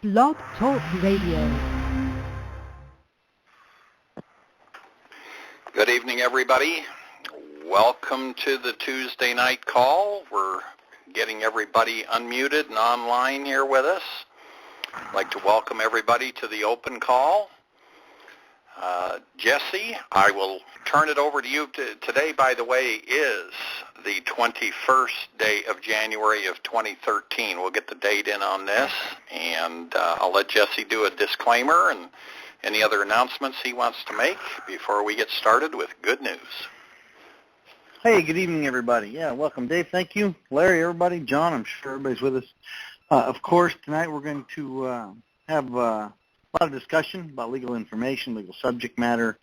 Blog Talk Radio. Good evening, everybody. Welcome to the Tuesday night call. We're getting everybody unmuted and online here with us. I'd like to welcome everybody to the open call. Jesse, I will turn it over to you. Today, by the way, is the 21st day of January of 2013. We'll get the date in on this, and I'll let Jesse do a disclaimer and any other announcements he wants to make before we get started with good news. Hey, good evening, everybody. Yeah, welcome, Dave. Thank you. Larry, everybody. John, I'm sure everybody's with us. Of course, tonight we're going to have a lot of discussion about legal information, legal subject matter,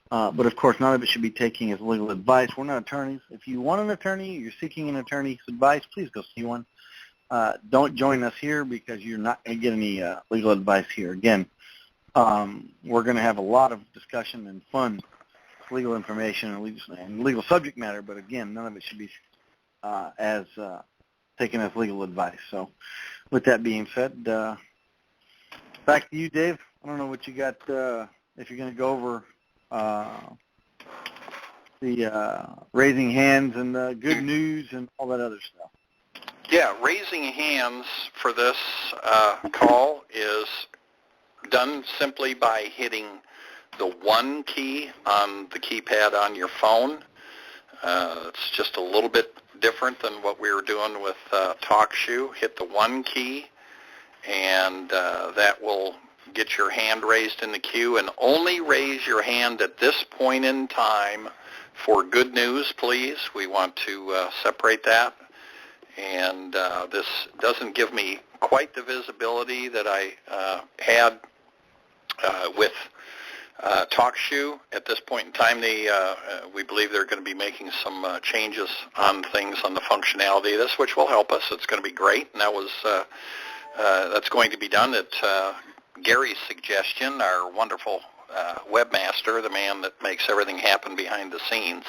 but of course none of it should be taken as legal advice. We're not attorneys. If you want an attorney, you're seeking an attorney's advice, please go see one. Don't join us here because you're not going to get any legal advice here. Again, we're going to have a lot of discussion and fun with legal information and legal subject matter, but again, none of it should be as taken as legal advice. So with that being said, back to you, Dave. I don't know what you got, if you're going to go over the raising hands and the good news and all that other stuff. Yeah, raising hands for this call is done simply by hitting the 1 key on the keypad on your phone. It's just a little bit different than what we were doing with TalkShoe. Hit the 1 key, and that will get your hand raised in the queue, and only raise your hand at this point in time for good news, please. We want to separate that, and this doesn't give me quite the visibility that I had with TalkShoe. At this point in time, we believe they're going to be making some changes on things on the functionality of this, which will help us. It's going to be great, and that's going to be done at Gary's suggestion, our wonderful webmaster, the man that makes everything happen behind the scenes,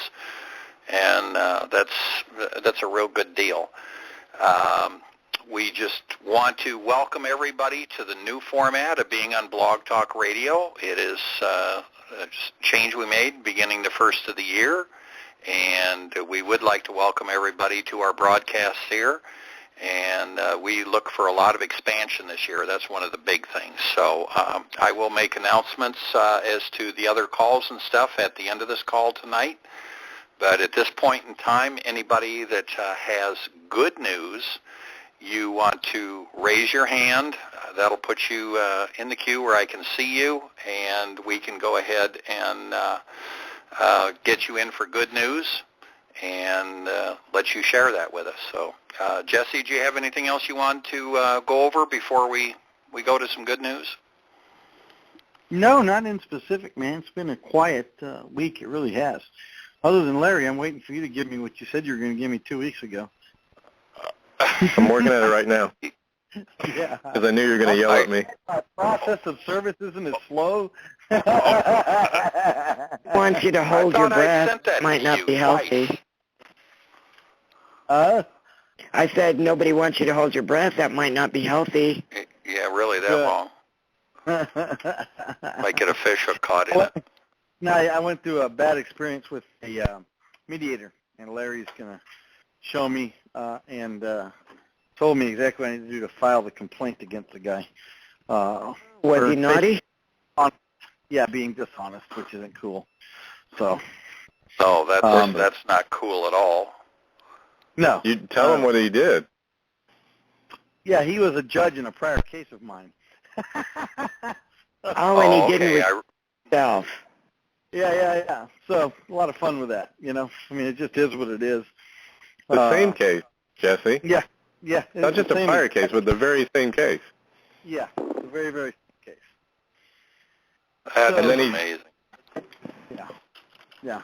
and that's a real good deal. We just want to welcome everybody to the new format of being on Blog Talk Radio. It is a change we made beginning the first of the year, and we would like to welcome everybody to our broadcasts here. And we look for a lot of expansion this year. That's one of the big things. So I will make announcements as to the other calls and stuff at the end of this call tonight. But at this point in time, anybody that has good news, you want to raise your hand. That'll put you in the queue where I can see you, and we can go ahead and get you in for good news and let you share that with us. So, Jesse, do you have anything else you want to go over before we go to some good news? No, not in specific, man. It's been a quiet week. It really has. Other than Larry, I'm waiting for you to give me what you said you were going to give me 2 weeks ago. I'm working at it right now. Yeah. Because I knew you were going to yell at me. Process of service isn't as slow. Wants you to hold your breath. Might not be healthy. I said nobody wants you to hold your breath. That might not be healthy. Yeah, really, that long. Might get a fish hook caught in it. No, I went through a bad experience with a mediator, and Larry's going to show me and told me exactly what I need to do to file the complaint against the guy. Was he naughty? Yeah, being dishonest, which isn't cool. So. No, that's not cool at all. No. You tell him what he did. Yeah, he was a judge in a prior case of mine. And he didn't himself. Yeah. So a lot of fun with that, you know. I mean, it just is what it is. The same case, Jesse. Yeah. Not just a prior case, but the very same case. Yeah, the very, very same case. That's amazing. Yeah.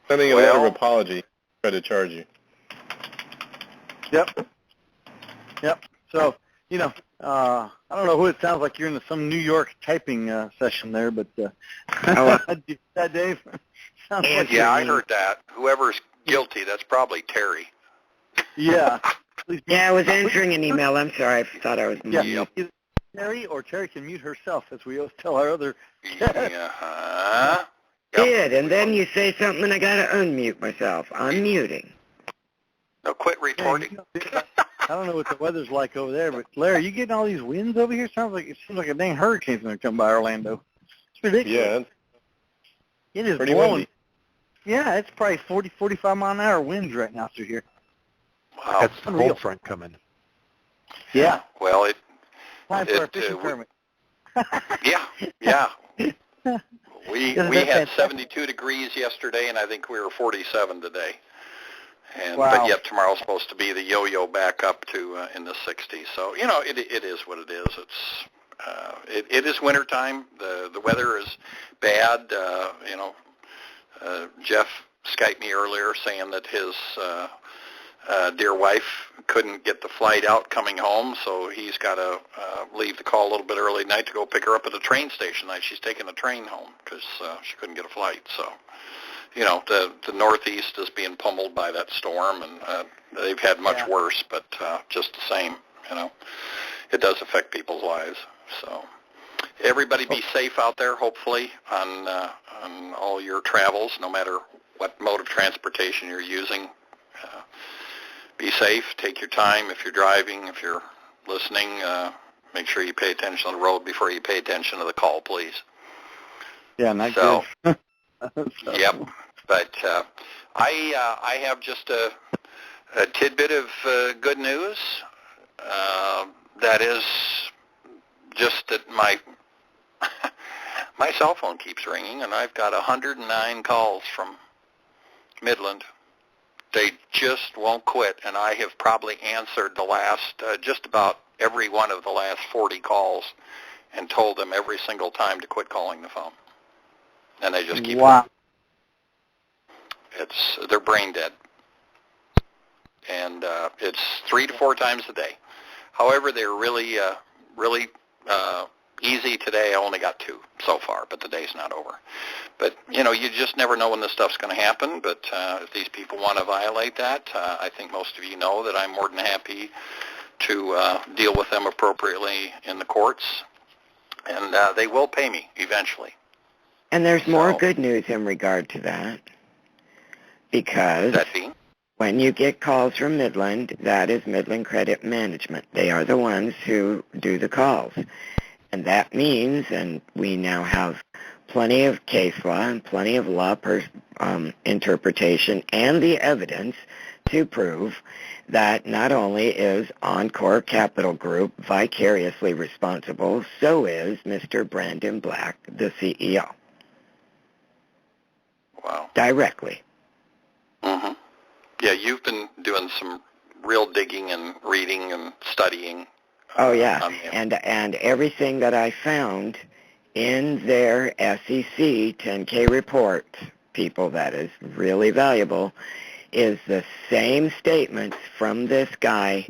Sending a letter of apology, try to charge you. Yep. So, you know, I don't know who it sounds like you're in some New York typing session there, but that Dave? Yeah, I heard that. Whoever's guilty, that's probably Terry. Yeah. Please. Yeah, I was answering an email. I'm sorry. I thought I was Yeah. mute. Either Terry or Terry can mute herself, as we always tell our other. Yeah. Did, and then you say something and I got to unmute myself. I'm muting. No, quit retorting. I don't know what the weather's like over there, but Larry, you getting all these winds over here? It seems like a dang hurricane's going to come by Orlando. It's ridiculous. Yeah, It is pretty blowing. windy. Yeah, it's probably 40, 45 mile an hour winds right now through here. Wow. That's the cold front coming. Yeah. Well, Time for a fishing permit. Yeah. We had fantastic? 72 degrees yesterday, and I think we were 47 today. And Wow. But yet tomorrow's supposed to be the yo-yo back up to in the 60s. So it is what it is. It is wintertime. The weather is bad. Jeff Skyped me earlier saying that his dear wife couldn't get the flight out coming home, so he's got to leave the call a little bit early tonight to go pick her up at the train station. She's taking a train home because she couldn't get a flight. So, the Northeast is being pummeled by that storm, and they've had much worse, but just the same, it does affect people's lives. So everybody be safe out there, hopefully, on all your travels, no matter what mode of transportation you're using. Be safe. Take your time if you're driving. If you're listening, make sure you pay attention on the road before you pay attention to the call, please. Yeah, not so, good. Yep. But I have just a tidbit of good news. That is just that my cell phone keeps ringing, and I've got 109 calls from Midland. They just won't quit, and I have probably answered the last, just about every one of the last 40 calls and told them every single time to quit calling the phone. And they just keep Wow. They're brain dead. And it's 3 to 4 times a day. However, they're really easy today. I only got 2 so far, but the day's not over. But, you just never know when this stuff's going to happen. But if these people want to violate that, I think most of you know that I'm more than happy to deal with them appropriately in the courts. And they will pay me eventually. And there's more good news in regard to that. Because when you get calls from Midland, that is Midland Credit Management. They are the ones who do the calls. And that means, and we now have plenty of case law and plenty of law interpretation and the evidence to prove that not only is Encore Capital Group vicariously responsible, so is Mr. Brandon Black, the CEO. Wow. Directly. Mm-hmm. Yeah, you've been doing some real digging and reading and studying. Oh, yeah. And everything that I found in their SEC 10K report, people, that is really valuable, is the same statements from this guy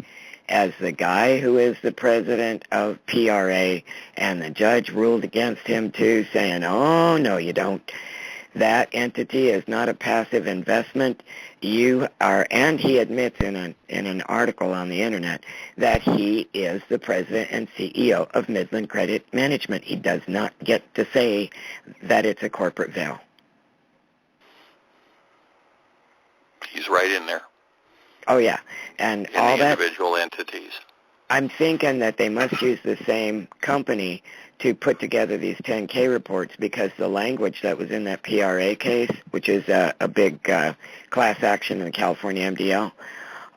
as the guy who is the president of PRA, and the judge ruled against him too, saying, oh, no, you don't. That entity is not a passive investment. You are, and he admits in an article on the internet that he is the president and CEO of Midland Credit Management. He does not get to say that it's a corporate veil. He's right in there. Oh, yeah. And in all the that, individual entities. I'm thinking that they must use the same company to put together these 10K reports, because the language that was in that PRA case, which is a big class action in the California MDL,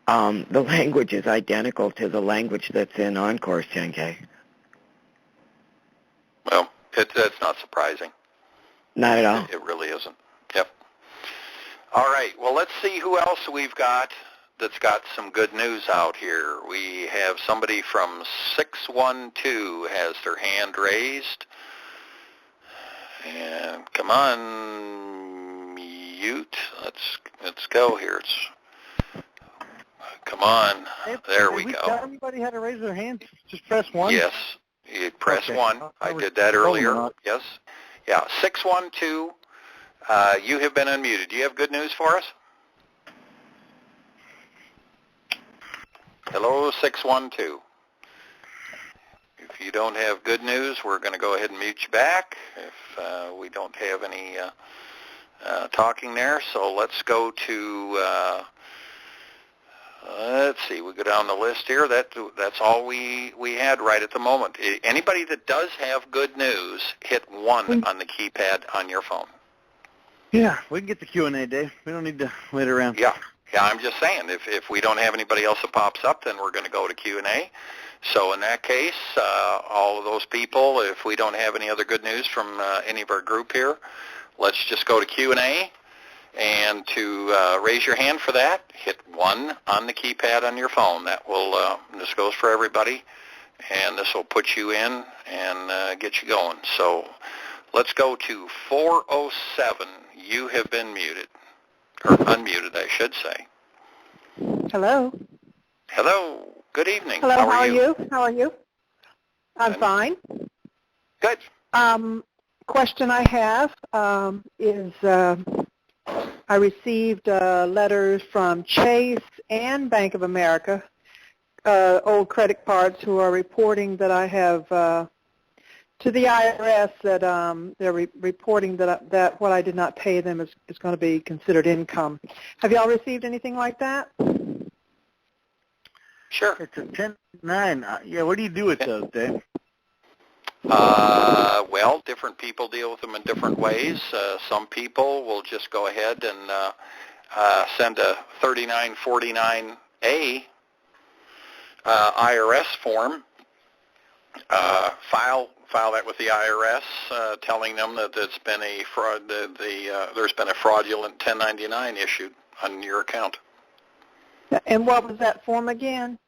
the language is identical to the language that's in Encore's 10K. Well, it's not surprising. Not at all. It really isn't. Yep. All right. Well, let's see who else we've got that's got some good news out here. We have somebody from 612 has their hand raised. And come on, mute. Let's go here. Come on. There we go. Tell everybody how to raise their hand? Just press 1? Yes. You press 1. I did that earlier. Yes. Yeah. 612. You have been unmuted. Do you have good news for us? Hello, 612. If you don't have good news, we're going to go ahead and mute you back if we don't have any talking there. So let's go to, let's see, we go down the list here. That's all we had right at the moment. Anybody that does have good news, hit 1 on the keypad on your phone. Yeah, we can get the Q&A, Dave. We don't need to wait around. Yeah, I'm just saying, if we don't have anybody else that pops up, then we're going to go to Q&A. So in that case, all of those people, if we don't have any other good news from any of our group here, let's just go to Q&A. And to raise your hand for that, hit 1 on the keypad on your phone. That will, this goes for everybody, and this will put you in and get you going. So let's go to 407. You have been muted, or unmuted, I should say. Hello. Hello. Good evening. Hello, how are you? How are you? I'm fine. Good. Question I have is I received letters from Chase and Bank of America, old credit cards, who are reporting that I have to the IRS that they're reporting that what I did not pay them is going to be considered income. Have y'all received anything like that? Sure. It's a 1099. Yeah, what do you do with those, Dave? Well, different people deal with them in different ways. Some people will just go ahead and send a 3949A IRS form, file that with the IRS, telling them that it's been a fraud. There's been a fraudulent 1099 issued on your account. And what was that form again?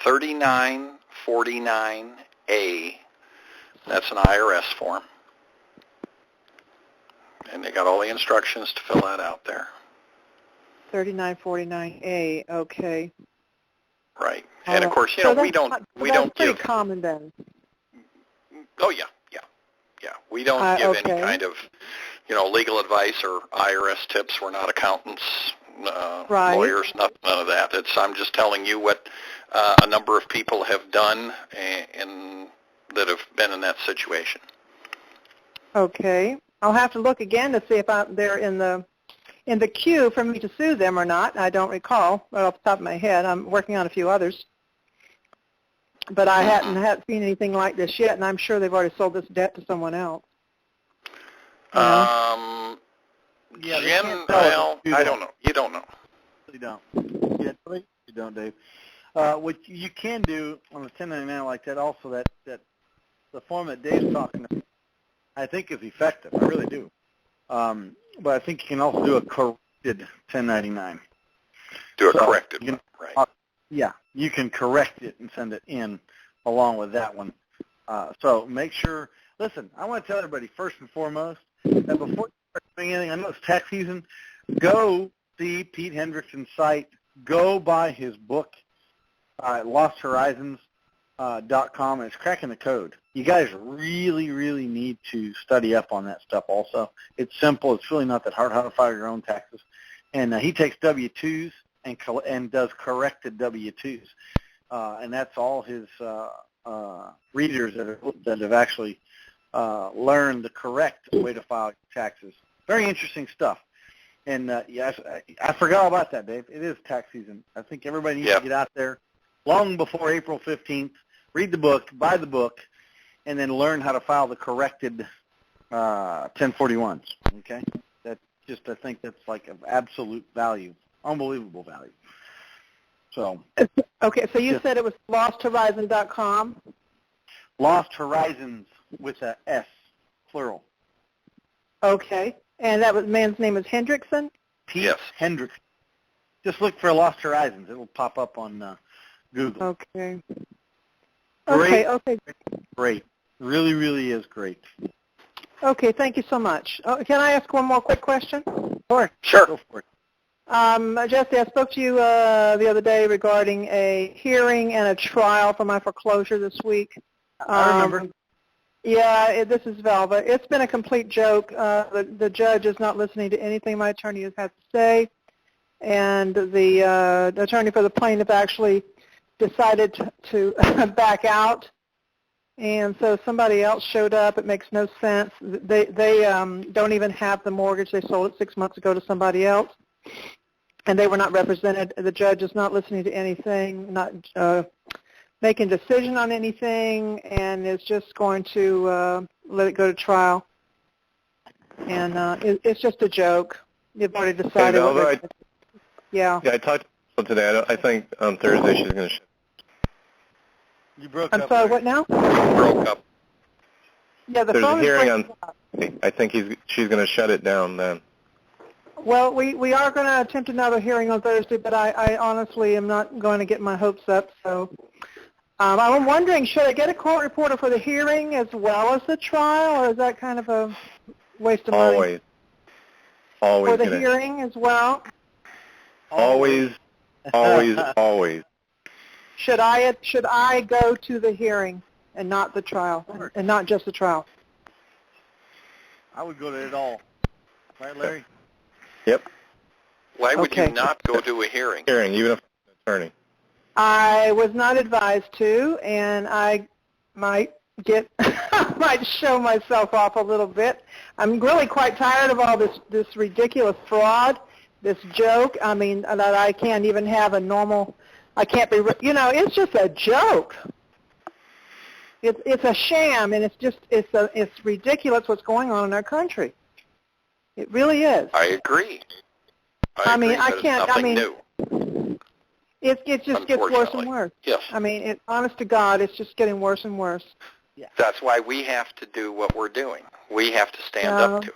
3949A. That's an IRS form. And they got all the instructions to fill that out there. 3949A, okay. Right. And of course, we don't that's pretty give common then. Oh yeah. We don't give any kind of, legal advice or IRS tips. We're not accountants, lawyers, none of that. I'm just telling you what a number of people have done and that have been in that situation. Okay. I'll have to look again to see if they're in the queue for me to sue them or not. I don't recall right off the top of my head. I'm working on a few others. But I hadn't seen anything like this yet, and I'm sure they've already sold this debt to someone else. I don't know. You don't know. You don't. Yeah, you don't, Dave. What you can do on a 1099 like that, also that the form that Dave's talking about, I think is effective. I really do. But I think you can also do a corrected 1099. Do a corrected one, right. Yeah, you can correct it and send it in along with that one. So make sure, listen, I want to tell everybody first and foremost that before you start doing anything, I know it's tax season, go see Pete Hendrickson's site. Go buy his book at losthorizons.com, and it's cracking the code. You guys really, really need to study up on that stuff also. It's simple. It's really not that hard how to file your own taxes. And he takes W-2s and does corrected W-2s. And that's all his readers that have actually learned the correct way to file taxes. Very interesting stuff. And yes, I forgot all about that, Dave. It is tax season. I think everybody needs to get out there long before April 15th, read the book, buy the book, and then learn how to file the corrected 1041s, okay? That's just, I think that's like of absolute value, unbelievable value. So. Okay, so you said it was losthorizon.com? Lost Horizons with a S, plural. Okay, and that man's name is Hendrickson? Pete Hendrickson. Just look for Lost Horizons. It will pop up on Google. Okay. Great. Okay. Great. Really, really is great. Okay, thank you so much. Can I ask one more quick question? Sure. Go for it. Jesse, I spoke to you the other day regarding a hearing and a trial for my foreclosure this week. I remember. Yeah, this is Velva. It's been a complete joke. The judge is not listening to anything my attorney has had to say, and the attorney for the plaintiff actually decided to back out. And so somebody else showed up. It makes no sense. They don't even have the mortgage. They sold it 6 months ago to somebody else. And they were not represented. The judge is not listening to anything, not making a decision on anything, and is just going to let it go to trial. And it's just a joke. They've already decided. Yeah, I talked to her today. I think on Thursday she's going to. You broke I'm up. sorry, Larry. what now? Broke up. Yeah, the There's phone a hearing is on. I think she's going to shut it down then. Well, we are going to attempt another hearing on Thursday, but I honestly am not going to get my hopes up. So I'm wondering, should I get a court reporter for the hearing as well as the trial, or is that kind of a waste of money? Always. For the hearing as well? Always. Should I go to the hearing and not the trial, and not just the trial? I would go to it all. Right, Larry? Yep. Why would Okay. you not go to a hearing? Hearing, even if it's an attorney. I was not advised to, and I might might show myself off a little bit. I'm really quite tired of all this ridiculous fraud, this joke. I mean, that I can't even have a normal. I can't be. It's just a joke. It's a sham, and it's ridiculous what's going on in our country. It really is. I agree. I mean, agree, I but can't. It's nothing new. It just gets worse and worse. Yes. I mean, honest to God, it's just getting worse and worse. Yeah. That's why we have to do what we're doing. We have to stand up to it.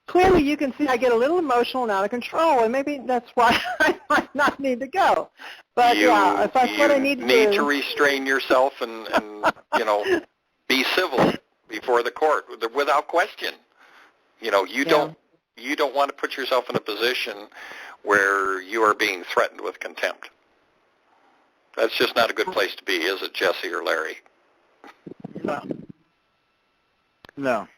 Clearly, you can see I get a little emotional and out of control, and maybe that's why I might not need to go. But if that's what I need to do. You need to restrain yourself and be civil before the court without question. You don't want to put yourself in a position where you are being threatened with contempt. That's just not a good place to be, is it, Jesse or Larry? No.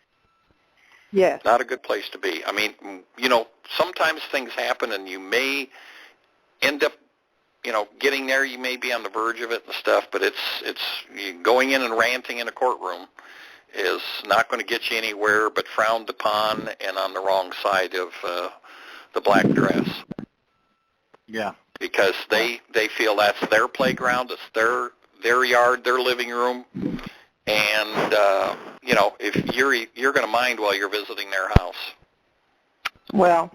Yes. Not a good place to be. I mean, sometimes things happen and you may end up, getting there. You may be on the verge of it and stuff, but it's going in and ranting in a courtroom is not going to get you anywhere but frowned upon and on the wrong side of the black dress. Yeah. Because they feel that's their playground, it's their yard, their living room, and if you're going to mind while you're visiting their house. Well,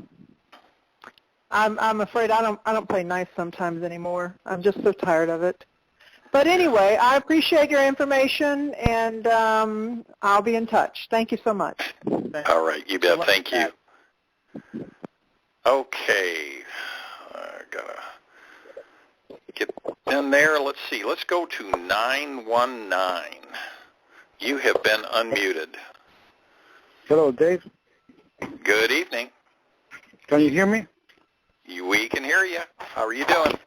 I'm afraid I don't play nice sometimes anymore. I'm just so tired of it. But anyway, I appreciate your information, and I'll be in touch. Thank you so much. All right, you bet. Thank you. Okay, I gotta get in there. Let's see. Let's go to 919. You have been unmuted. Hello, Dave. Good evening. Can you hear me? We can hear you. How are you doing?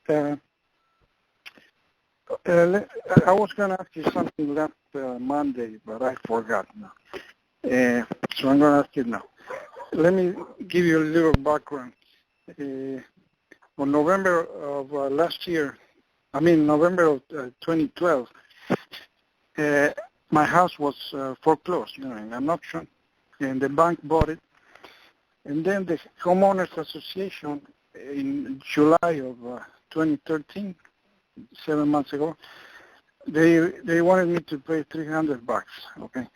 I was going to ask you something last Monday, but I forgot now. So I'm going to ask you now. Let me give you a little background. On November of last year, November of 2012, my house was foreclosed, in an auction, and the bank bought it. And then the Homeowners Association in July of 2013, 7 months ago, they wanted me to pay $300, okay?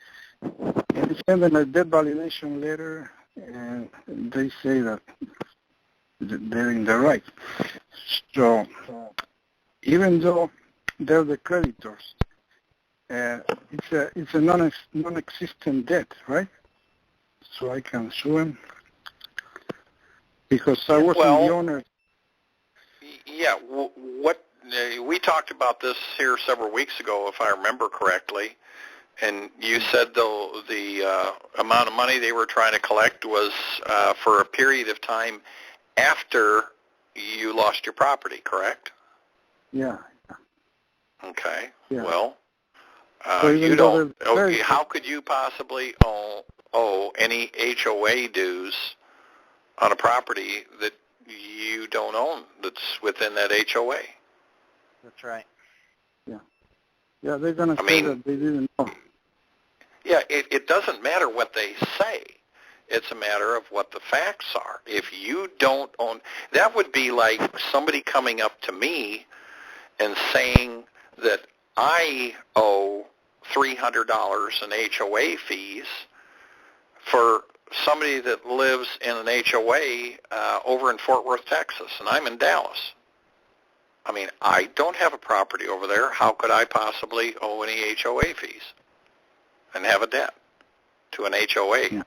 And they sent them a debt validation letter, and they say that they're in the right. So even though they're the creditors, it's a non-existent debt, right? So I can sue them because I wasn't the owner. Yeah, we talked about this here several weeks ago, if I remember correctly, and you said the amount of money they were trying to collect was for a period of time after you lost your property, correct? Yeah. Okay. Yeah. Well, so you don't. Okay, how could you possibly owe any HOA dues on a property that you don't own that's within that HOA? That's right. Yeah. Yeah, they're going to say that they didn't know. Yeah, it doesn't matter what they say. It's a matter of what the facts are. If you don't own, that would be like somebody coming up to me and saying that I owe $300 in HOA fees for somebody that lives in an HOA over in Fort Worth, Texas, and I'm in Dallas. I mean, I don't have a property over there. How could I possibly owe any HOA fees and have a debt to an HOA? Yeah.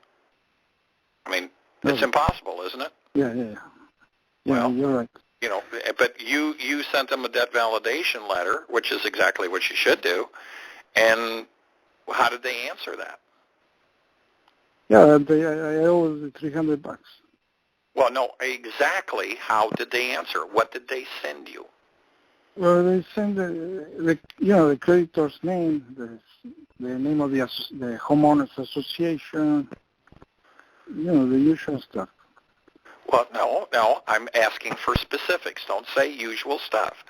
I mean, it's impossible, isn't it? Yeah. Yeah, well, you're right. You know, but you sent them a debt validation letter, which is exactly what you should do. And how did they answer that? Yeah, I owe the $300. Well, no, exactly. How did they answer? What did they send you? Well, they send the creditor's name, the name of the homeowners association, the usual stuff. Well, no, I'm asking for specifics. Don't say usual stuff.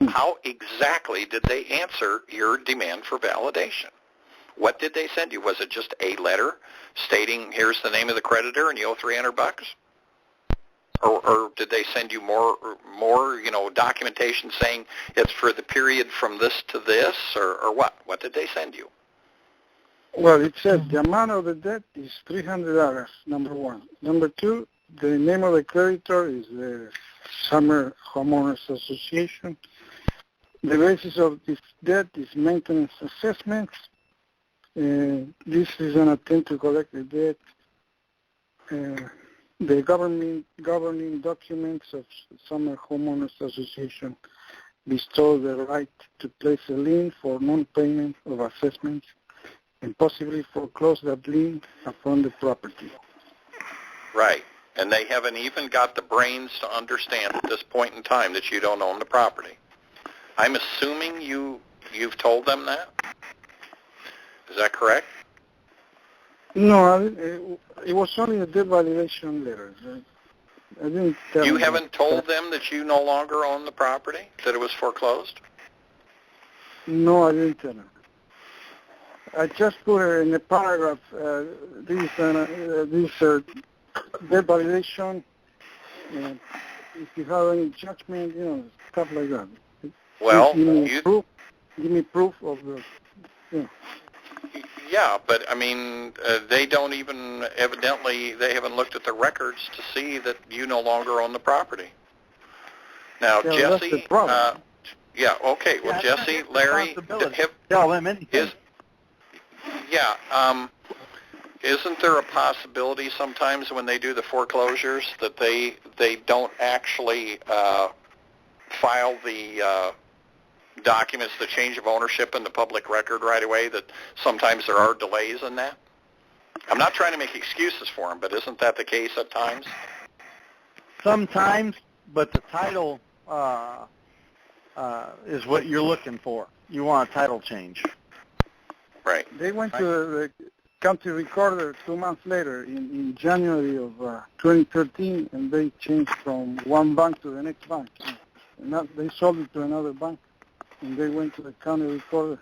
How exactly did they answer your demand for validation? What did they send you? Was it just a letter stating, here's the name of the creditor and you owe $300? Or did they send you more documentation saying it's for the period from this to this, or what? What did they send you? Well, it said the amount of the debt is $300, number one. Number two, the name of the creditor is the Summer Homeowners Association. The basis of this debt is maintenance assessments. This is an attempt to collect the debt. The governing documents of Summer Homeowners Association bestow the right to place a lien for non-payment of assessments and possibly foreclose that lien upon the property. Right. And they haven't even got the brains to understand at this point in time that you don't own the property. I'm assuming you've told them that? Is that correct? No, it was only a debt validation letter. I didn't tell them. You haven't told them that you no longer own the property, that it was foreclosed? No, I didn't tell them. I just put in a paragraph, this debt validation, if you have any judgment, stuff like that. Well, give me proof of the, Yeah, but I mean, they don't even, evidently, they haven't looked at the records to see that you no longer own the property. Now, yeah, Jesse, that's the problem. Okay. Well, Jesse, Larry, tell them anything. Isn't there a possibility sometimes when they do the foreclosures that they don't actually file the documents, the change of ownership in the public record right away, that sometimes there are delays in that? I'm not trying to make excuses for them, but isn't that the case at times? Sometimes, but the title is what you're looking for. You want a title change. Right. They went to the county recorder 2 months later in January of 2013, and they changed from one bank to the next bank. And they sold it to another bank, and they went to the county recorder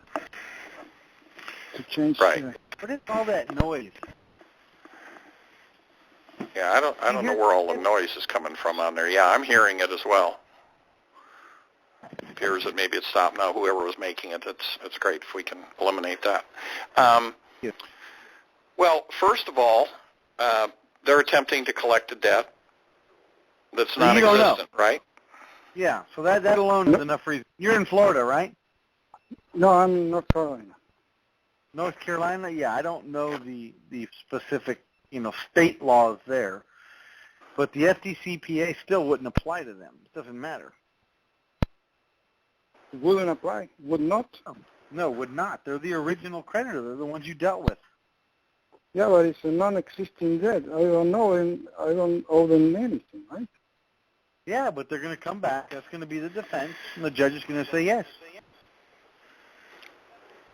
to change. Right. What is all that noise? Yeah, I don't know where all the noise is coming from on there. Yeah, I'm hearing it as well. It appears that maybe it's stopped now. Whoever was making it, it's great if we can eliminate that. Yes. Well, first of all, they're attempting to collect a debt that's non-existent, right? Yeah, so that alone is enough reason. You're in Florida, right? No, I'm in North Carolina. North Carolina? Yeah, I don't know the specific, state laws there. But the FDCPA still wouldn't apply to them. It doesn't matter. Wouldn't apply? Would not? No, would not. They're the original creditor. They're the ones you dealt with. Yeah, but it's a non-existing debt. I don't know, and I don't owe them anything, right? Yeah, but they're going to come back. That's going to be the defense, and the judge is going to say yes.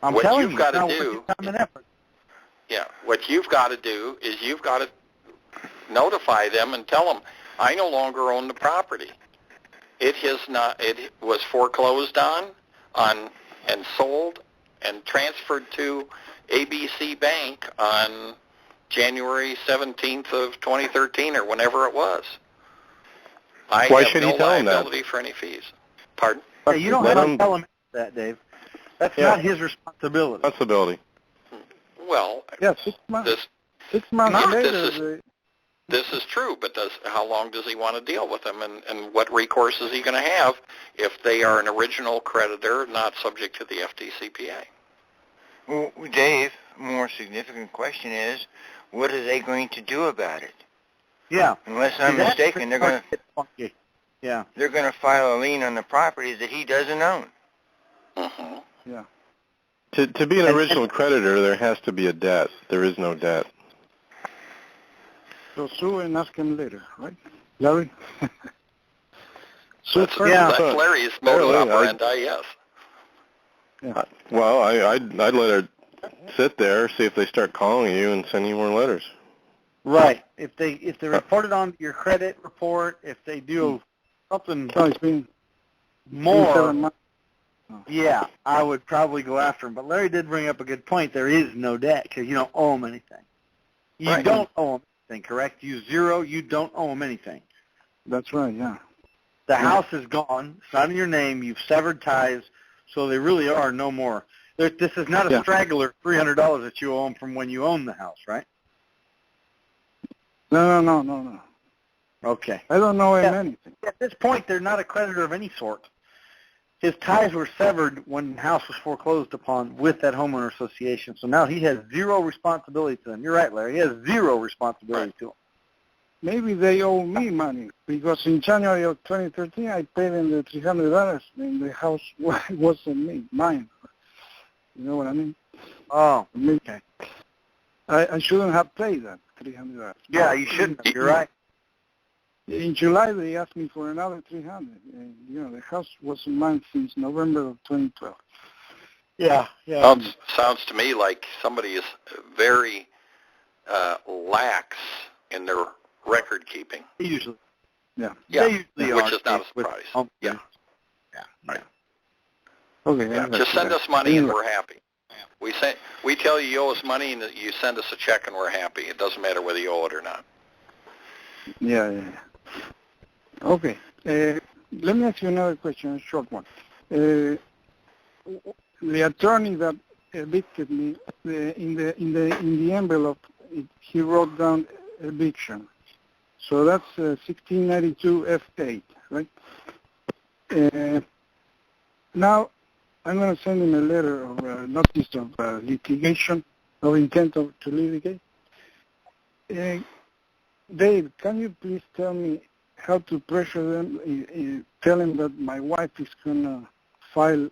I'm telling you, it's not worth your time and effort. Yeah, what you've got to do is you've got to notify them and tell them, I no longer own the property. It has not. It was foreclosed on and sold and transferred to ABC Bank on January 17th of 2013 or whenever it was. Why have should no he tell him that? liability for any fees. Pardon? Hey, you don't Let have to him- tell him that, Dave. That's not his responsibility. Responsibility. Well, Yeah, 6 months. this 6 months No, later, this is true, but how long does he want to deal with them, and what recourse is he going to have if they are an original creditor not subject to the FDCPA? Well, Dave, a more significant question is, what are they going to do about it? Yeah. Unless I'm mistaken, they're going to Yeah. they're going to file a lien on the property that he doesn't own. Mm-hmm. yeah. To be an original creditor, there has to be a debt. There is no debt. So sue and ask him later, right, Larry? So That's Larry's modus operandi, yes. Yeah. Well, I'd let her sit there, see if they start calling you and sending you more letters. Right. If they report it on your credit report, if they do something So it's been more, 7 months. yeah, I would probably go after him. But Larry did bring up a good point. There is no debt because you don't owe him anything. You Right. don't owe him anything, correct? You don't owe him anything. That's right, yeah. The house is gone. It's not in your name. You've severed ties, so they really are no more. This is not a straggler $300 that you owe him from when you own the house, right? No. Okay. I don't know him anything. At this point, they're not a creditor of any sort. His ties were severed when the house was foreclosed upon with that homeowner association, so now he has zero responsibility to them. You're right, Larry. He has zero responsibility to them. Maybe they owe me money because in January of 2013 I paid them the $300 and the house wasn't mine. You know what I mean? Oh, okay. I shouldn't have paid that $300. Yeah, you shouldn't have. You're right. In July they asked me for another $300. And, the house wasn't mine since November of 2012. Yeah. Sounds to me like somebody is very lax in their record keeping. Usually. Yeah. They usually which are is not a surprise. Yeah. Right. Okay. Yeah. Just send us money and we're happy. We tell you owe us money and you send us a check and we're happy. It doesn't matter whether you owe it or not. Yeah. Okay. Let me ask you another question, a short one. The attorney that evicted me, in the envelope, he wrote down eviction. So that's 1692 F8, right? Now I'm going to send him a letter of notice of litigation, of intent to litigate. Dave, can you please tell me how to pressure them, tell them that my wife is going to file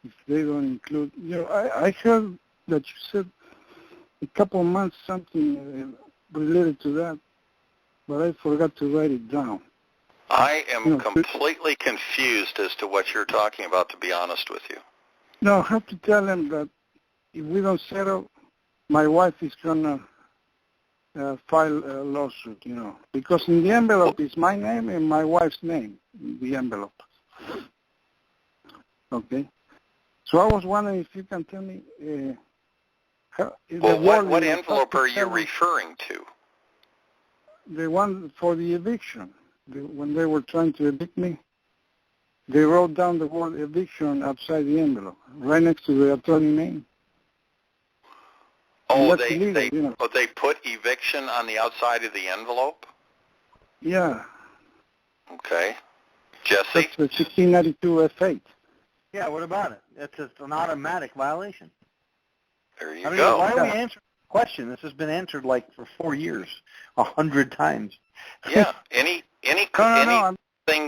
if they don't include, I heard that you said a couple of months something related to that, but I forgot to write it down. I am completely confused as to what you're talking about, to be honest with you. No, I have to tell them that if we don't settle, my wife is going to file a lawsuit, because in the envelope is my name and my wife's name in the envelope. Okay. So I was wondering if you can tell me... what envelope are you referring to? The one for the eviction. When they were trying to evict me, they wrote down the word eviction outside the envelope, right next to the attorney name. Oh, they put eviction on the outside of the envelope? Yeah. Okay. Jesse? That's the 1692 F8. Yeah, what about it? It's just an automatic violation. There you go. go. Why are we answering the question? This has been answered for 4 years, 100 times. Yeah, anything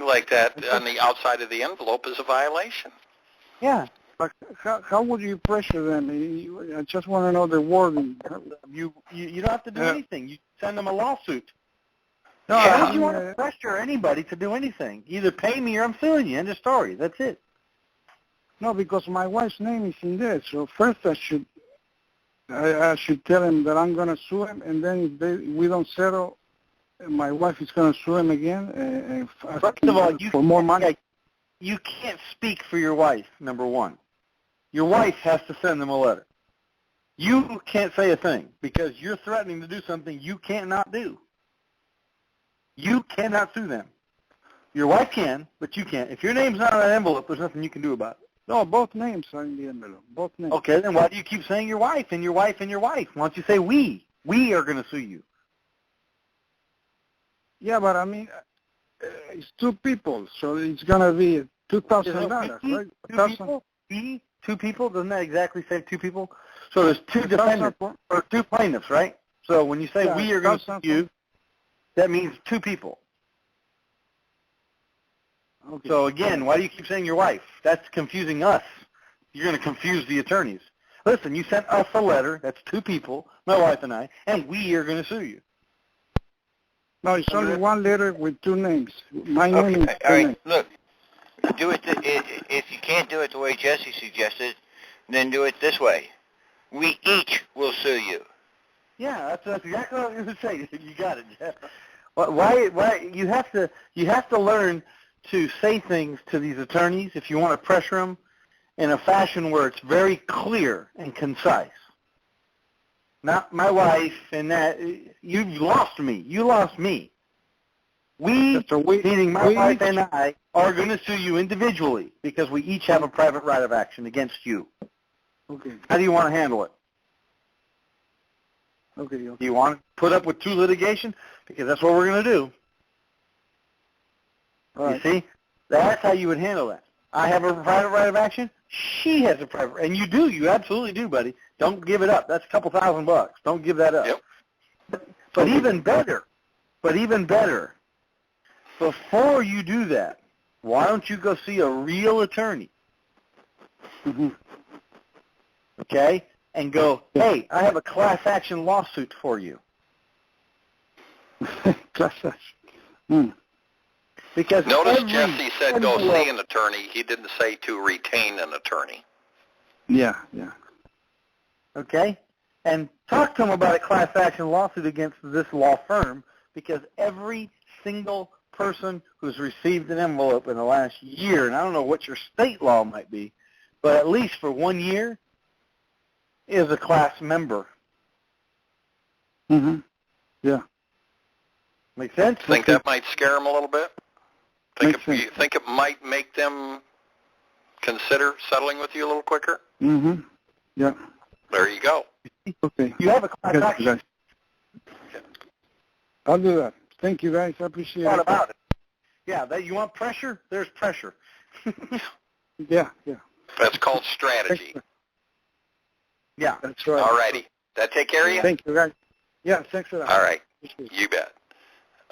like that on the outside of the envelope is a violation. Yeah. But how would you pressure them? I just want to know the wording. You don't have to do anything. You send them a lawsuit. No, Why would you want to pressure anybody to do anything? Either pay me or I'm suing you. End of story. That's it. No, because my wife's name is in there. So first I should tell him that I'm going to sue him, and then if we don't settle, my wife is going to sue him again First of all, for more money. You can't speak for your wife, number one. Your wife has to send them a letter. You can't say a thing because you're threatening to do something you cannot do. You cannot sue them. Your wife can, but you can't. If your name's not on that envelope, there's nothing you can do about it. No, both names are in the envelope. Both names. Okay, then why do you keep saying your wife and your wife and your wife? Why don't you say we? We are going to sue you. Yeah, but I mean, it's two people, so it's going to be $2,000, right? Two people? Doesn't that exactly say two people? So there's two defendants, or two plaintiffs, right? So when you say we are going to sue you, that means two people. Okay. So again, why do you keep saying your wife? That's confusing us. You're going to confuse the attorneys. Listen, you sent us a letter. That's two people, my wife and I, and we are going to sue you. No, it's only one letter with two names. My name is all right, look, do it. If you can't do it the way Jesse suggested, then do it this way. We each will sue you. Yeah, that's exactly what I was going to say. You got it, Jeff. Why you have to learn to say things to these attorneys if you want to pressure them in a fashion where it's very clear and concise. Not my wife and that. You lost me. You lost me. We, meaning my wife and I, are going to sue you individually because we each have a private right of action against you. Okay. How do you want to handle it? Okay. Do you want to put up with two litigation? Because that's what we're going to do. All you see? That's how you would handle that. I have a private right of action. She has a private, and you do. You absolutely do, buddy. Don't give it up. That's a couple $1,000. Don't give that up. Yep. But even better, before you do that, why don't you go see a real attorney? Mm-hmm. Okay? And go, hey, I have a class action lawsuit for you. Class action. Mm. Because notice Jesse said go see an attorney. He didn't say to retain an attorney. Yeah. Okay? And talk to him about a class action lawsuit against this law firm because every single person who's received an envelope in the last year, and I don't know what your state law might be, but at least for 1 year, is a class member. Mm-hmm. Yeah. Make sense? Think that might scare them a little bit? You think it might make them consider settling with you a little quicker? Mm-hmm. Yeah. There you go. Okay. You have a class action. I'll do that. Thank you, guys. I appreciate it. About it. Yeah, you want pressure? There's pressure. Yeah. That's called strategy. Yeah. That's right. All righty. That take care of you? Thank you, guys. Yeah, thanks for that. All right. You bet.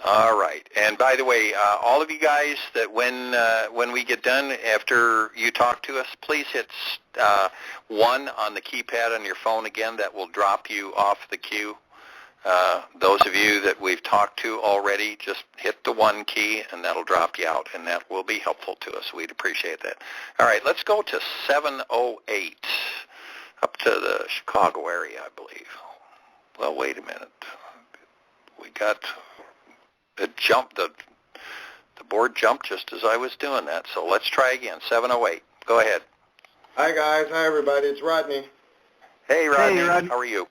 All right. And by the way, all of you guys that when we get done after you talk to us, please hit 1 on the keypad on your phone again. That will drop you off the queue. Those of you that we've talked to already, just hit the 1 key, and that'll drop you out, and that will be helpful to us. We'd appreciate that. All right, let's go to 708, up to the Chicago area, I believe. Well, wait a minute. We got it jumped. The board jumped just as I was doing that, so let's try again. 708. Go ahead. Hi, guys. Hi, everybody. It's Rodney. Hey, Rodney. How are you?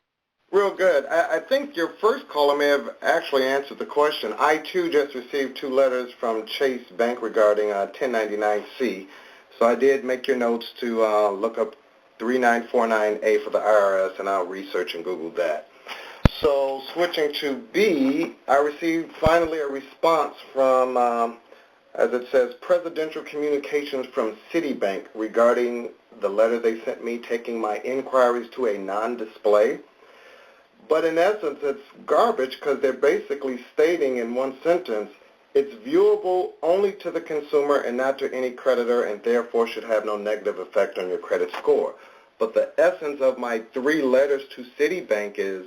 Real good. I think your first caller may have actually answered the question. I, too, just received 2 letters from Chase Bank regarding 1099-C. So I did make your notes to look up 3949A for the IRS, and I'll research and Google that. So switching to B, I received finally a response from, as it says, Presidential Communications from Citibank regarding the letter they sent me taking my inquiries to a non-display. But in essence, it's garbage because they're basically stating in one sentence, it's viewable only to the consumer and not to any creditor and therefore should have no negative effect on your credit score. But the essence of my 3 letters to Citibank is,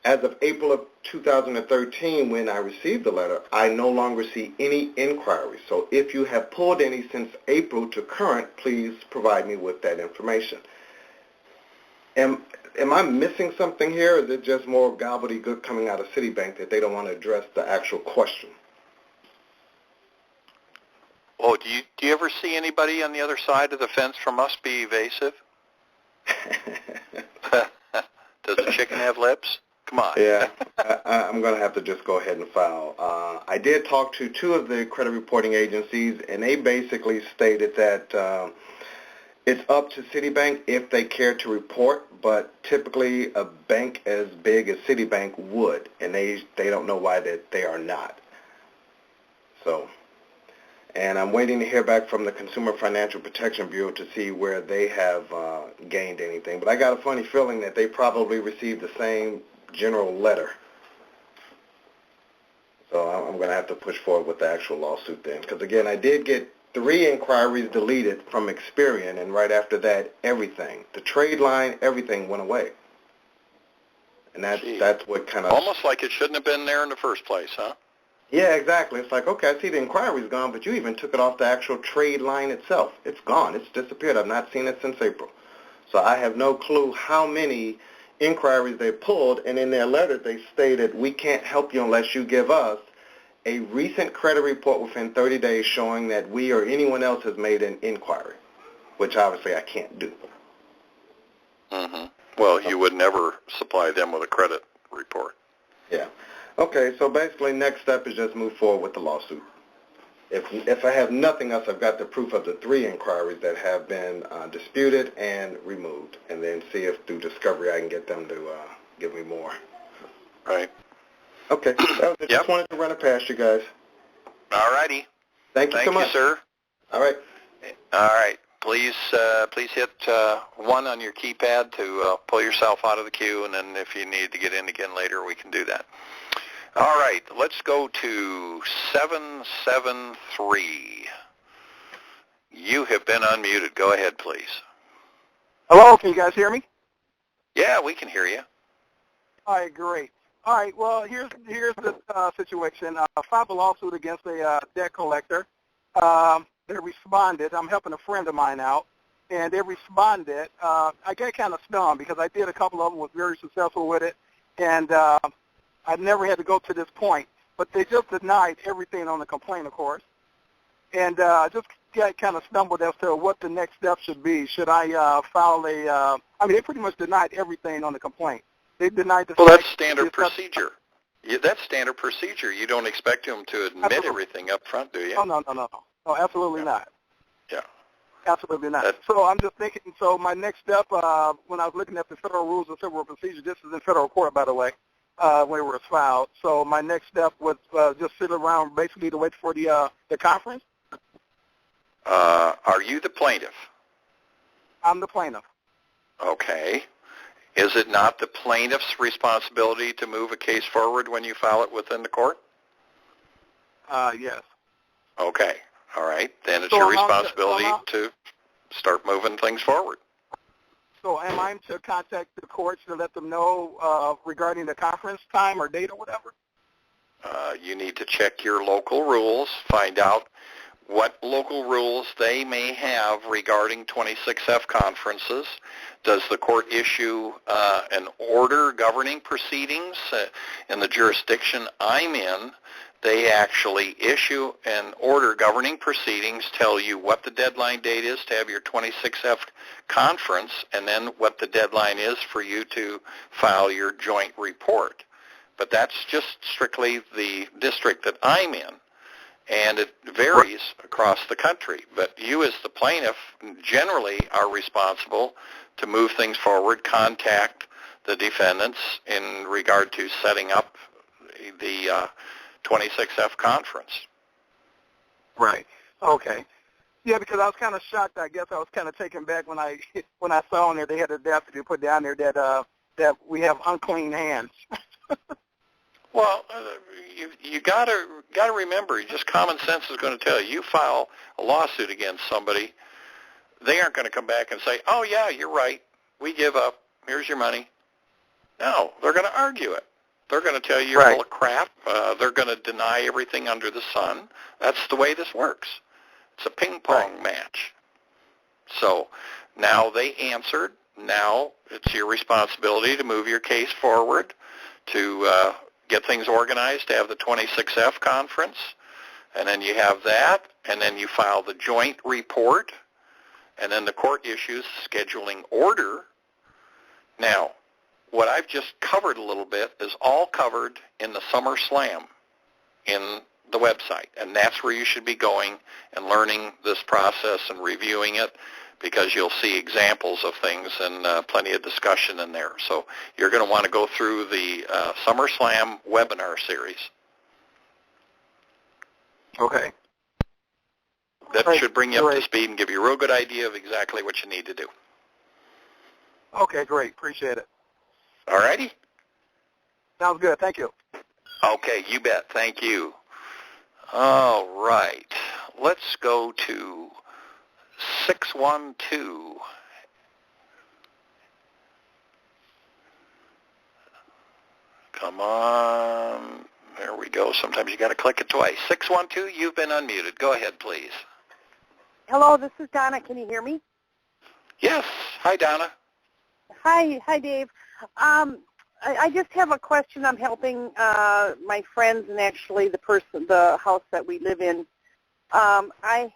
as of April of 2013, when I received the letter, I no longer see any inquiries. So if you have pulled any since April to current, please provide me with that information. Am I missing something here, or is it just more gobbledygook coming out of Citibank that they don't want to address the actual question? Oh, do you ever see anybody on the other side of the fence from us be evasive? Does the chicken have lips? Come on. Yeah, I'm going to have to just go ahead and file. I did talk to two of the credit reporting agencies, and they basically stated that it's up to Citibank if they care to report, but typically a bank as big as Citibank would, and they don't know why that they are not. So, and I'm waiting to hear back from the Consumer Financial Protection Bureau to see where they have gained anything. But I got a funny feeling that they probably received the same general letter. So I'm going to have to push forward with the actual lawsuit then. Because, again, I did get 3 inquiries deleted from Experian, and right after that, everything. The trade line, everything went away. And that's what kind of... Almost like it shouldn't have been there in the first place, huh? Yeah, exactly. It's like, okay, I see the inquiry's gone, but you even took it off the actual trade line itself. It's gone. It's disappeared. I've not seen it since April. So I have no clue how many inquiries they pulled, and in their letter they stated, we can't help you unless you give us a recent credit report within 30 days showing that we or anyone else has made an inquiry, which obviously I can't do. Mm-hmm. Well, you would never supply them with a credit report. Yeah. Okay, so basically next step is just move forward with the lawsuit. If I have nothing else, I've got the proof of the 3 inquiries that have been disputed and removed, and then see if through discovery I can get them to give me more. Right. Okay, that was it. Yep. Just wanted to run it past you guys. All righty. Thank you so much. Thank you, sir. All right. All right. Please hit 1 on your keypad to pull yourself out of the queue, and then if you need to get in again later, we can do that. All right. Let's go to 773. You have been unmuted. Go ahead, please. Hello, can you guys hear me? Yeah, we can hear you. All right, great. All right, well, here's the situation. I filed a lawsuit against a debt collector. They responded. I'm helping a friend of mine out, and they responded. I got kind of stunned because I did a couple of them, was very successful with it, and I never had to go to this point. But they just denied everything on the complaint, of course, and just got kind of stumbled as to what the next step should be. Should I file a? I mean, they pretty much denied everything on the complaint. They denied the. Well, that's standard procedure. That's standard procedure. You don't expect them to admit everything up front, do you? Oh, no, absolutely not. Yeah. Absolutely not. So I'm just thinking, so my next step, when I was looking at the Federal Rules of Civil Procedure, this is in federal court, by the way, when it was filed. So my next step was just sit around basically to wait for the conference. Are you the plaintiff? I'm the plaintiff. Okay. Is it not the plaintiff's responsibility to move a case forward when you file it within the court? Yes. Okay. All right. Then it's your responsibility to start moving things forward. So am I to contact the courts to let them know regarding the conference time or date or whatever? You need to check your local rules, find out what local rules they may have regarding 26F conferences. Does the court issue an order governing proceedings? In the jurisdiction I'm in, they actually issue an order governing proceedings, tell you what the deadline date is to have your 26F conference, and then what the deadline is for you to file your joint report. But that's just strictly the district that I'm in. And it varies across the country. But you as the plaintiff generally are responsible to move things forward, contact the defendants in regard to setting up the 26F conference. Right. Okay. Yeah, because I was kind of shocked. I guess I was kind of taken back when I saw on there they had a death to put down there that we have unclean hands. Well, you gotta remember, just common sense is going to tell you. You file a lawsuit against somebody, they aren't going to come back and say, "Oh yeah, you're right. We give up. Here's your money." No, they're going to argue it. They're going to tell you you're full of crap. They're going to deny everything under the sun. That's the way this works. It's a ping pong match. So now they answered. now it's your responsibility to move your case forward, to get things organized, to have the 26F conference, and then you have that, and then you file the joint report, and then the court issues scheduling order. Now, what I've just covered a little bit is all covered in the Summer Slam in the website, and that's where you should be going and learning this process and reviewing it, because you'll see examples of things and plenty of discussion in there. So you're going to want to go through the Summer Slam webinar series. Okay. That Great. should bring you up to Great. speed and give you a real good idea of exactly what you need to do. Okay, great. Appreciate it. All righty? Sounds good. Thank you. Okay, you bet. Thank you. All right. Let's go to 612. Come on. There we go. Sometimes you got to click it twice. 612, you've been unmuted. Go ahead, please. Hello, this is Donna. Can you hear me? Yes. Hi, Donna. Hi, Dave. I just have a question. I'm helping my friends and actually the house that we live in. I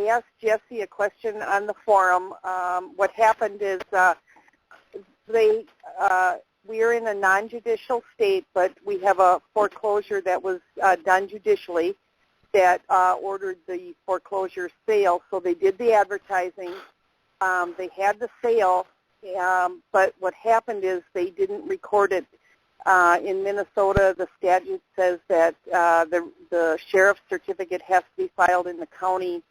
asked Jesse a question on the forum. What happened is we are in a non-judicial state, but we have a foreclosure that was done judicially that ordered the foreclosure sale. So they did the advertising. They had the sale, but what happened is they didn't record it. In Minnesota, the statute says that the sheriff's certificate has to be filed in the county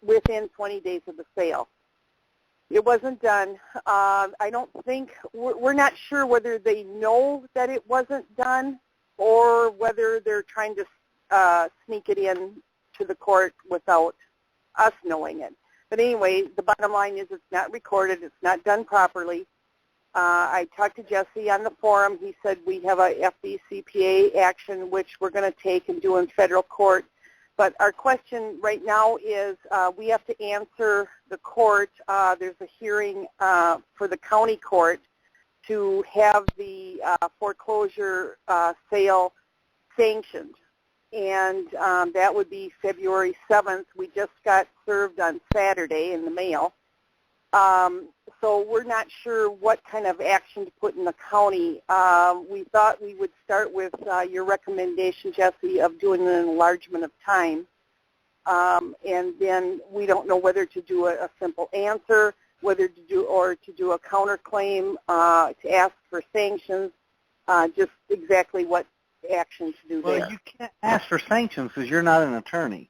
within 20 days of the sale. It wasn't done. I don't think, we're not sure whether they know that it wasn't done or whether they're trying to sneak it in to the court without us knowing it. But anyway, the bottom line is it's not recorded. It's not done properly. I talked to Jesse on the forum. He said we have a FDCPA action which we're going to take and do in federal court. But our question right now is we have to answer the court. There's a hearing for the county court to have the foreclosure sale sanctioned. And that would be February 7th. We just got served on Saturday in the mail. So we're not sure what kind of action to put in the county. We thought we would start with your recommendation, Jesse, of doing an enlargement of time. And then we don't know whether to do a simple answer, whether to do a counterclaim, to ask for sanctions, just exactly what action to do there. Well, you can't ask for sanctions because you're not an attorney.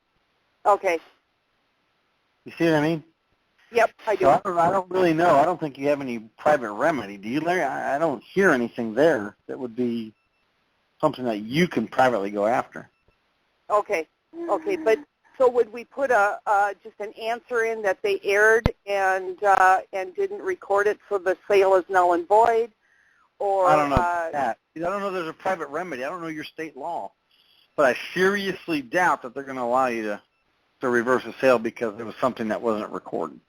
Okay. You see what I mean? Yep, I do. So I don't really know. I don't think you have any private remedy. Do you, Larry? I don't hear anything there that would be something that you can privately go after. Okay. Okay, but so would we put just an answer in that they erred and didn't record it, so the sale is null and void? Or I don't know that. I don't know there's a private remedy. I don't know your state law. But I seriously doubt that they're going to allow you to reverse a sale because there was something that wasn't recorded.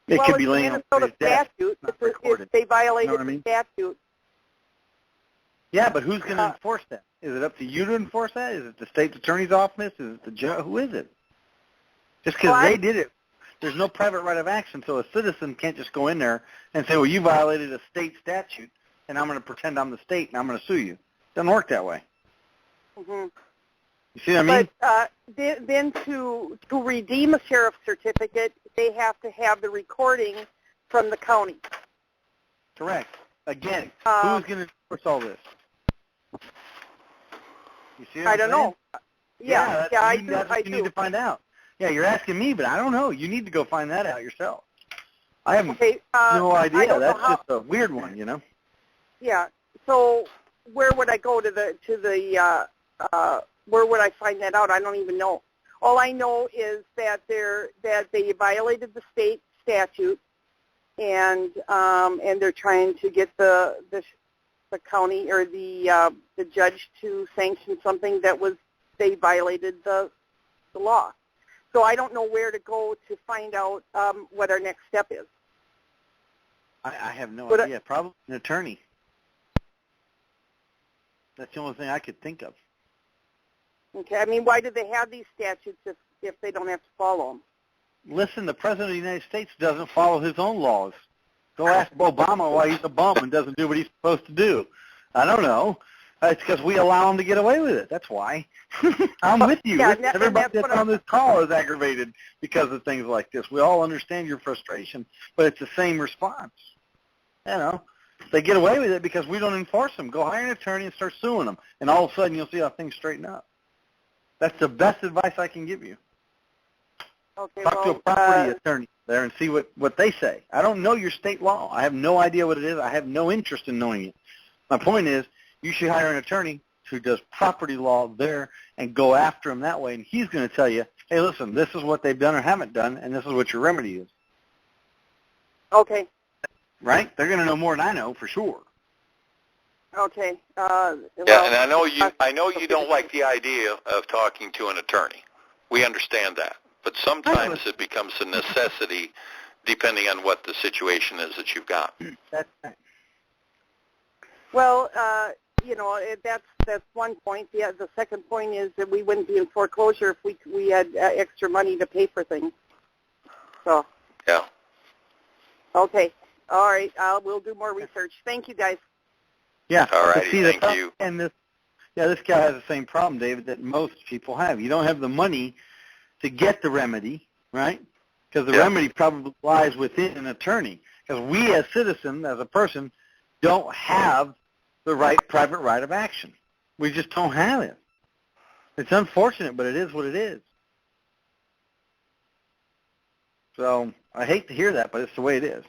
It could be laying on Minnesota desk, statute. not If recorded. they violated You know what I mean? the statute. Yeah, but who's going to enforce that? Is it up to you to enforce that? Is it the state's attorney's office? Is it the judge? Who is it? Just because they did it, there's no private right of action, so a citizen can't just go in there and say, well, you violated a state statute, and I'm going to pretend I'm the state, and I'm going to sue you. It doesn't work that way. Mm-hmm. You see what I mean? But then to redeem a sheriff's certificate, they have to have the recording from the county. Correct. Again, who's going to enforce all this? You see what I I'm don't saying? know. Yeah, I do. That's what you need to find out. Yeah, you're asking me, but I don't know. You need to go find that out yourself. I have no idea. That's just a weird one, you know? Yeah. So where would I go where would I find that out? I don't even know. All I know is that they violated the state statute, and they're trying to get the county or the judge to sanction something that they violated the law. So I don't know where to go to find out what our next step is. I have no idea. Probably an attorney. That's the only thing I could think of. Okay. I mean, why do they have these statutes if they don't have to follow them? Listen, the President of the United States doesn't follow his own laws. Go ask Obama why he's a bum and doesn't do what he's supposed to do. I don't know. It's because we allow him to get away with it. That's why. I'm with you. Yeah, Everybody that's on this call is aggravated because of things like this. We all understand your frustration, but it's the same response. You know, they get away with it because we don't enforce them. Go hire an attorney and start suing them, and all of a sudden you'll see how things straighten up. That's the best advice I can give you. Okay, Talk to a property attorney there and see what they say. I don't know your state law. I have no idea what it is. I have no interest in knowing it. My point is, you should hire an attorney who does property law there and go after them that way, and he's going to tell you, hey, listen, this is what they've done or haven't done, and this is what your remedy is. Okay. Right? They're going to know more than I know for sure. Okay. Yeah, and I know you don't like the idea of talking to an attorney. We understand that. But sometimes it becomes a necessity depending on what the situation is that you've got. That's right. Well, you know, that's one point. The second point is that we wouldn't be in foreclosure if we had extra money to pay for things. So. Yeah. Okay. All right. We'll do more research. Thank you, guys. Yeah. All right. Thank you. And this guy has the same problem, David, that most people have. You don't have the money to get the remedy, right? Because the remedy probably lies within an attorney. Because we as citizens, as a person, don't have the private right of action. We just don't have it. It's unfortunate, but it is what it is. So I hate to hear that, but it's the way it is.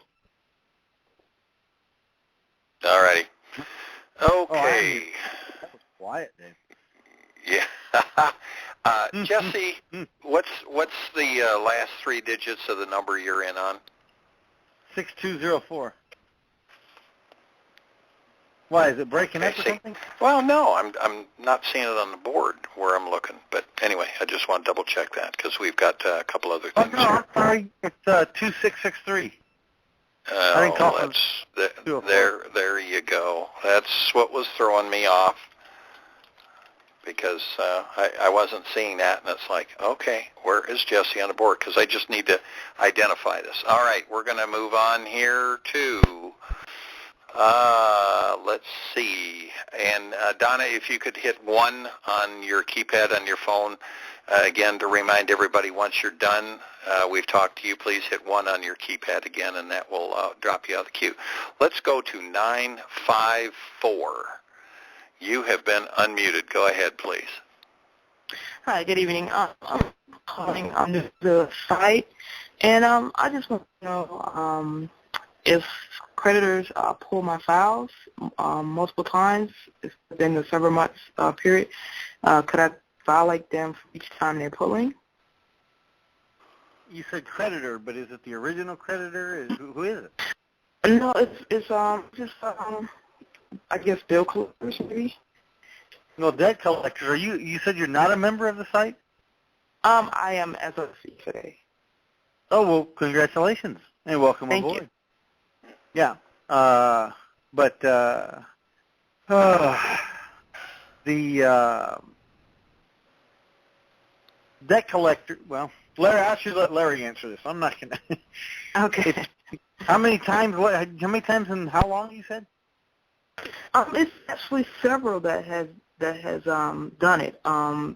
All righty. Okay. That was quiet, Dave. Yeah. Jesse, what's the last three digits of the number you're in on? 6204. Why, is it breaking up or something? Well, no, I'm not seeing it on the board where I'm looking. But anyway, I just want to double check that because we've got a couple other things here. I'm sorry. It's 2663. There you go. That's what was throwing me off because I wasn't seeing that, and it's like, okay, where is Jesse on the board? Because I just need to identify this. All right, we're going to move on here to, let's see, and Donna, if you could hit 1 on your keypad on your phone, again, to remind everybody, once you're done, we've talked to you, please hit 1 on your keypad again, and that will drop you out of the queue. Let's go to 954. You have been unmuted. Go ahead, please. Hi, good evening. I'm calling on the site, and I just want to know if creditors pull my files multiple times within the several months period, could I violate them for each time they're pulling? You said creditor, but is it the original creditor? Who is it? No, it's just I guess bill collectors maybe. No, debt collectors. You said you're not a member of the site? I am as of today. Oh, well, congratulations and welcome Thank aboard. You. Yeah, but the debt collector. Well, Larry, I should let Larry answer this. I'm not gonna. Okay. How many times? How many times and how long? You said? It's actually several that has done it.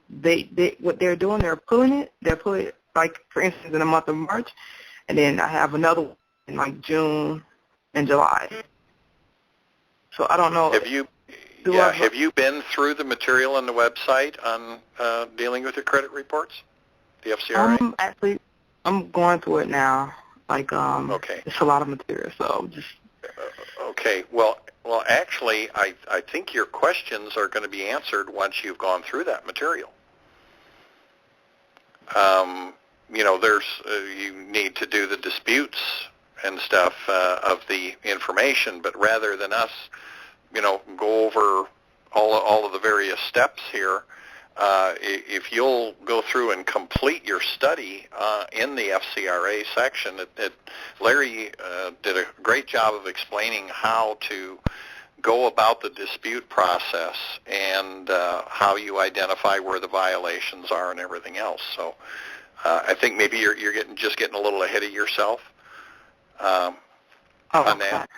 They what they're doing, they're pulling it. They're pulling it, like for instance in the month of March, and then I have another one in like June and July. So I don't know. Have you been through the material on the website on dealing with your credit reports, the FCRA? I'm going through it now. Like okay. It's a lot of material, so just. Okay. Well, actually, I think your questions are going to be answered once you've gone through that material. There's you need to do the disputes and stuff of the information, but rather than us, go over all of the various steps here, if you'll go through and complete your study in the FCRA section, Larry did a great job of explaining how to go about the dispute process and how you identify where the violations are and everything else. So I think maybe you're getting a little ahead of yourself on that,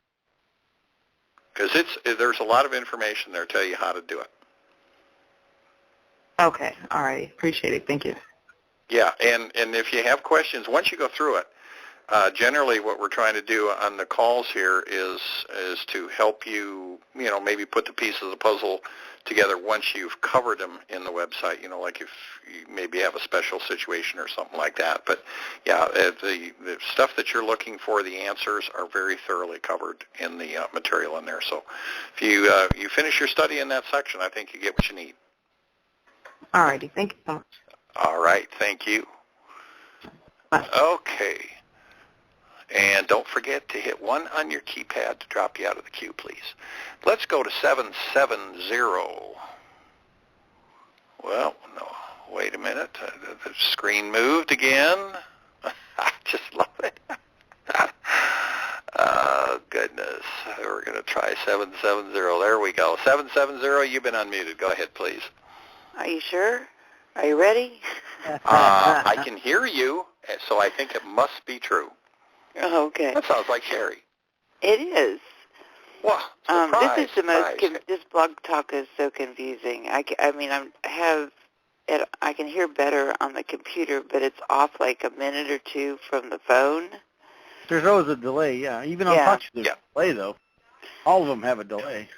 because there's a lot of information there to tell you how to do it. Okay. All right. Appreciate it. Thank you. Yeah, and if you have questions, once you go through it, generally what we're trying to do on the calls here is to help you, maybe put the pieces of the puzzle together once you've covered them in the website, like if you maybe have a special situation or something like that. But, yeah, the stuff that you're looking for, the answers are very thoroughly covered in the material in there. So if you finish your study in that section, I think you get what you need. All righty. Thank you so much. All right. Thank you. Bye. Okay. And don't forget to hit 1 on your keypad to drop you out of the queue, please. Let's go to 770. Well, no, wait a minute. The screen moved again. I just love it. Oh, goodness. We're going to try 770. There we go. 770, you've been unmuted. Go ahead, please. Are you sure? Are you ready? I can hear you, so I think it must be true. Oh, okay. That sounds like Sherry. It is. Wow. This is the most. This blog talk is so confusing. I can hear better on the computer, but it's off like a minute or two from the phone. There's always a delay, yeah. Even on touch, there's a delay, though. All of them have a delay.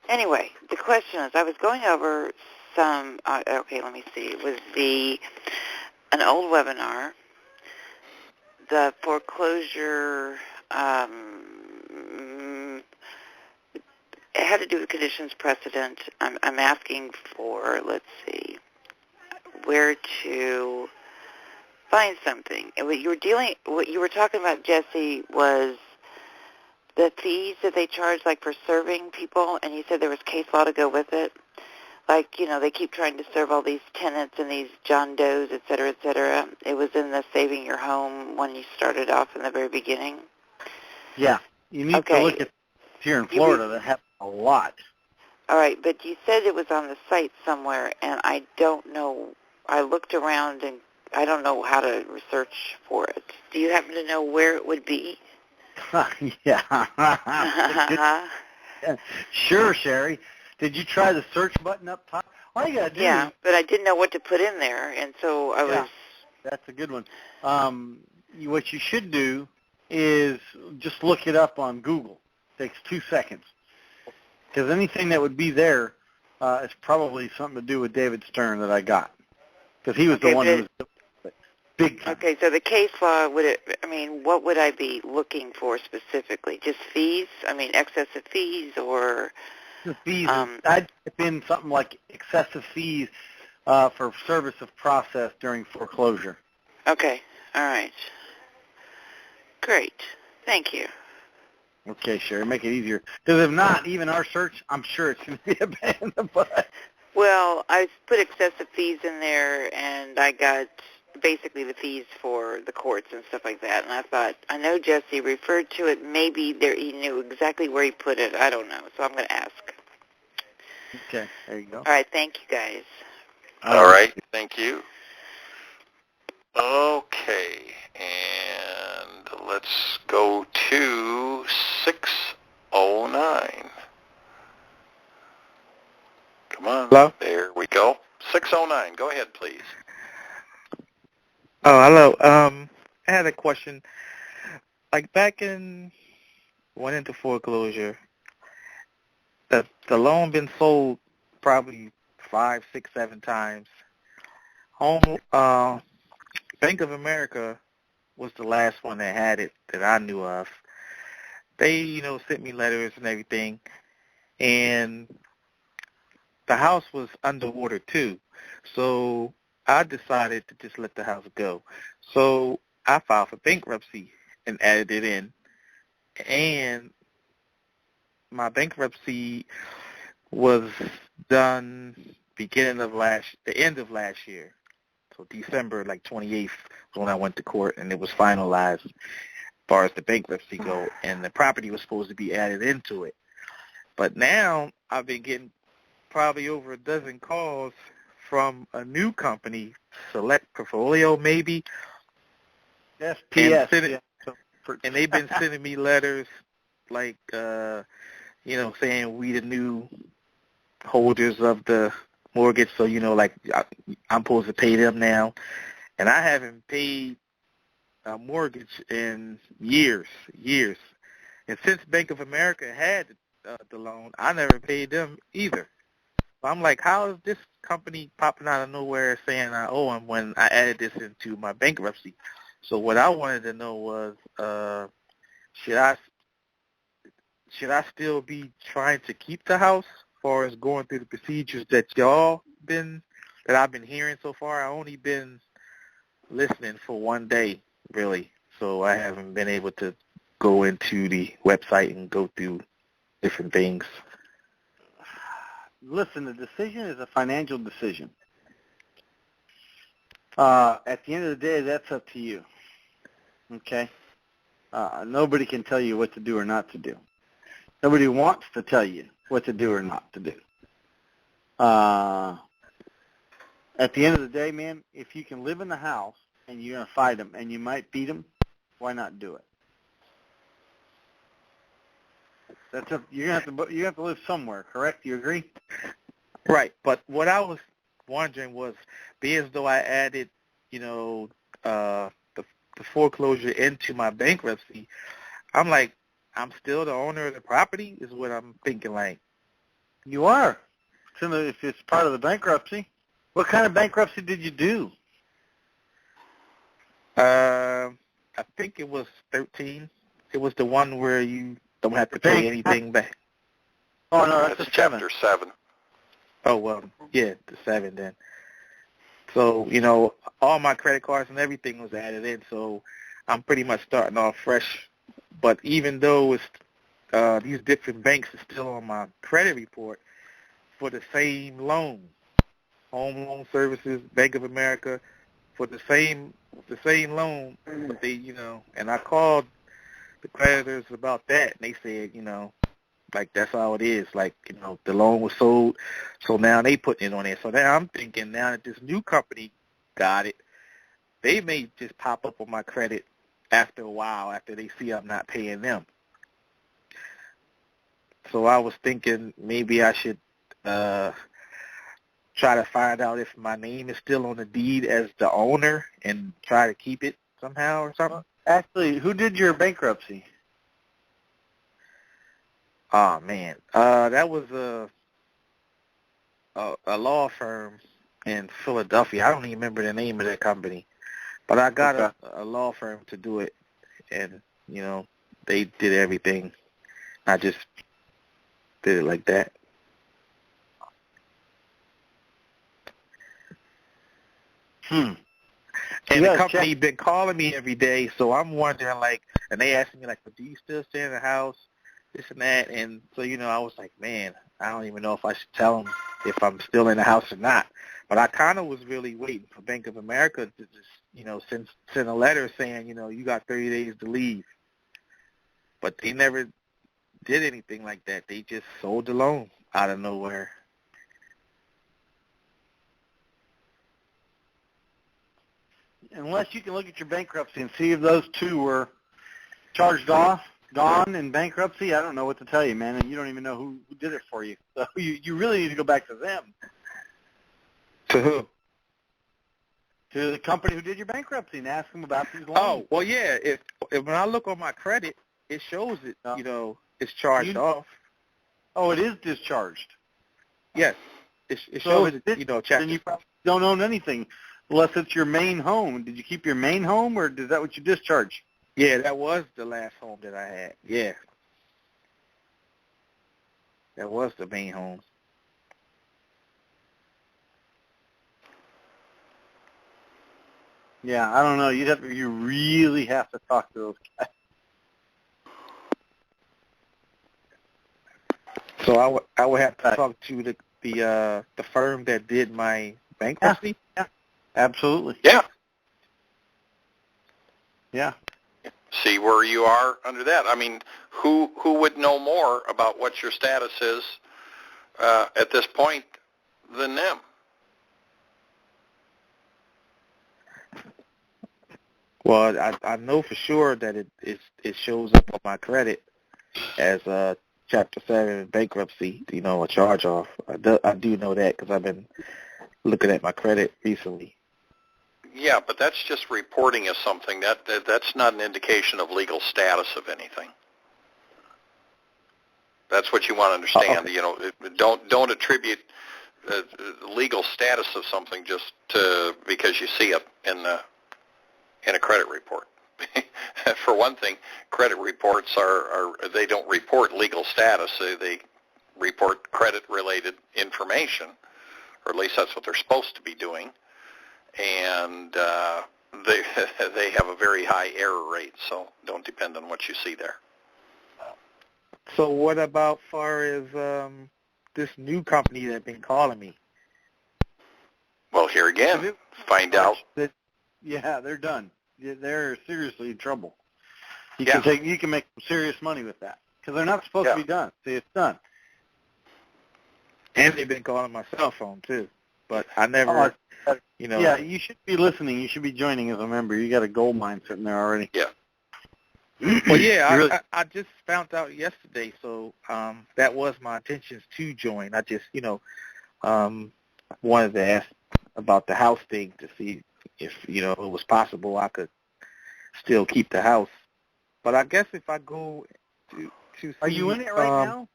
Anyway, the question is, I was going over some, okay, let me see. It was an old webinar, the foreclosure, it had to do with conditions precedent. I'm asking for, let's see, where to find something. And what you were talking about, Jesse, was the fees that they charge, like for serving people, and you said there was case law to go with it. Like, they keep trying to serve all these tenants and these John Does, et cetera, et cetera. It was in the Saving Your Home when you started off in the very beginning. Yeah. You need to look at here in Florida. That happens a lot. All right, but you said it was on the site somewhere, and I don't know. I looked around, and I don't know how to research for it. Do you happen to know where it would be? Yeah. Sure, Sherry. Did you try the search button up top? All you got to do. Yeah, but I didn't know what to put in there, and so I was. That's a good one. What you should do is just look it up on Google. It takes 2 seconds. Because anything that would be there is probably something to do with David Stern that I got. Because he was the one who was big time. Okay, so the case law, what would I be looking for specifically? Just fees? Excessive fees or... The fees, I'd type in something like excessive fees for service of process during foreclosure. Okay, all right. Great, thank you. Okay, Sherry, make it easier. Because if not, even our search, I'm sure it's going to be a pain in the butt. Well, I put excessive fees in there, and I got basically the fees for the courts and stuff like that. And I thought, I know Jesse referred to it. Maybe he knew exactly where he put it. I don't know, so I'm going to ask. Okay, there you go. All right, thank you, guys. All right, thank you. Okay, and let's go to 609. Come on. Hello? There we go. 609. Go ahead, please. Oh, hello. I had a question. Like back went into foreclosure. The loan been sold probably 5, 6, 7 times. Bank of America was the last one that had it that I knew of. They, sent me letters and everything, and the house was underwater too. So I decided to just let the house go. So I filed for bankruptcy and added it in. And my bankruptcy, was done the end of last year. So December, like 28th, was when I went to court, and it was finalized as far as the bankruptcy go, and the property was supposed to be added into it. But now I've been getting probably over a dozen calls from a new company, Select Portfolio maybe. SPS. And they've been sending me letters like, saying we the new holders of the mortgage, so, like I'm supposed to pay them now. And I haven't paid a mortgage in years. And since Bank of America had the loan, I never paid them either. So I'm like, how is this company popping out of nowhere saying I owe them when I added this into my bankruptcy? So what I wanted to know was, should I still be trying to keep the house as far as going through the procedures that I've been hearing so far? I only been listening for one day, really, so I haven't been able to go into the website and go through different things. Listen, the decision is a financial decision. At the end of the day, that's up to you. Okay? Nobody can tell you what to do or not to do. Nobody wants to tell you what to do or not to do. At the end of the day, man, if you can live in the house and you're going to fight them and you might beat them, why not do it? You have to live somewhere, correct? Do you agree? Right, but what I was wondering was, being as though I added, the foreclosure into my bankruptcy, I'm like, I'm still the owner of the property, is what I'm thinking. Like, you are. If it's part of the bankruptcy. What kind of bankruptcy did you do? I think it was 13. It was the one where you don't have to pay anything back. Oh, no, that's Chapter 7. Oh, well, yeah, the 7 then. So, all my credit cards and everything was added in, so I'm pretty much starting off fresh. But even though it's these different banks are still on my credit report for the same loan, Home Loan Services, Bank of America, for the same loan, but they, and I called the creditors about that, and they said, like, that's how it is. Like, the loan was sold, so now they putting it on there. So now I'm thinking, now that this new company got it, they may just pop up on my credit after a while, after they see I'm not paying them. So I was thinking maybe I should try to find out if my name is still on the deed as the owner and try to keep it somehow or something. Actually, who did your bankruptcy? Oh, man. That was a law firm in Philadelphia. I don't even remember the name of that company. But I got a law firm to do it, and, they did everything. I just did it like that. And the company been calling me every day, so I'm wondering, like, and they asking me, like, do you still stay in the house, this and that? And so, I was like, man, I don't even know if I should tell them if I'm still in the house or not. But I kind of was really waiting for Bank of America to just, send a letter saying, you got 30 days to leave. But they never did anything like that. They just sold the loan out of nowhere. Unless you can look at your bankruptcy and see if those two were charged off, gone in bankruptcy, I don't know what to tell you, man. And you don't even know who did it for you. So you really need to go back to them. To who? To the company who did your bankruptcy and ask them about these loans. Oh, well, yeah. If when I look on my credit, it shows it, it's charged off. Oh, it is discharged. Yes. It shows it, chapter. Then you probably don't own anything unless it's your main home. Did you keep your main home, or is that what you discharged? Yeah, that was the last home that I had. Yeah. That was the main home. Yeah, I don't know. You really have to talk to those guys. So I would have to talk to the firm that did my bankruptcy? Yeah. Absolutely. Yeah. Yeah. See where you are under that. I mean, who would know more about what your status is at this point than them? Well, I know for sure that it shows up on my credit as a Chapter 7 bankruptcy, a charge-off. I do know that because I've been looking at my credit recently. Yeah, but that's just reporting of something. That's not an indication of legal status of anything. That's what you want to understand. Okay. Don't attribute legal status of something just because you see it in a credit report. For one thing, credit reports they don't report legal status. They report credit-related information, or at least that's what they're supposed to be doing. And they have a very high error rate, so don't depend on what you see there. So what about far as this new company that's been calling me? Well, here again, find out. Yeah, they're done. They're seriously in trouble. You can make some serious money with that because they're not supposed to be done. See, it's done. And they've been calling my cell phone too, but I never. Yeah, you should be listening. You should be joining as a member. You got a gold mine sitting there already. Yeah. Well, yeah, I just found out yesterday, so that was my intentions to join. I just, wanted to ask about the house thing to see if, it was possible I could still keep the house. But I guess if I go to see... Are you in it right now?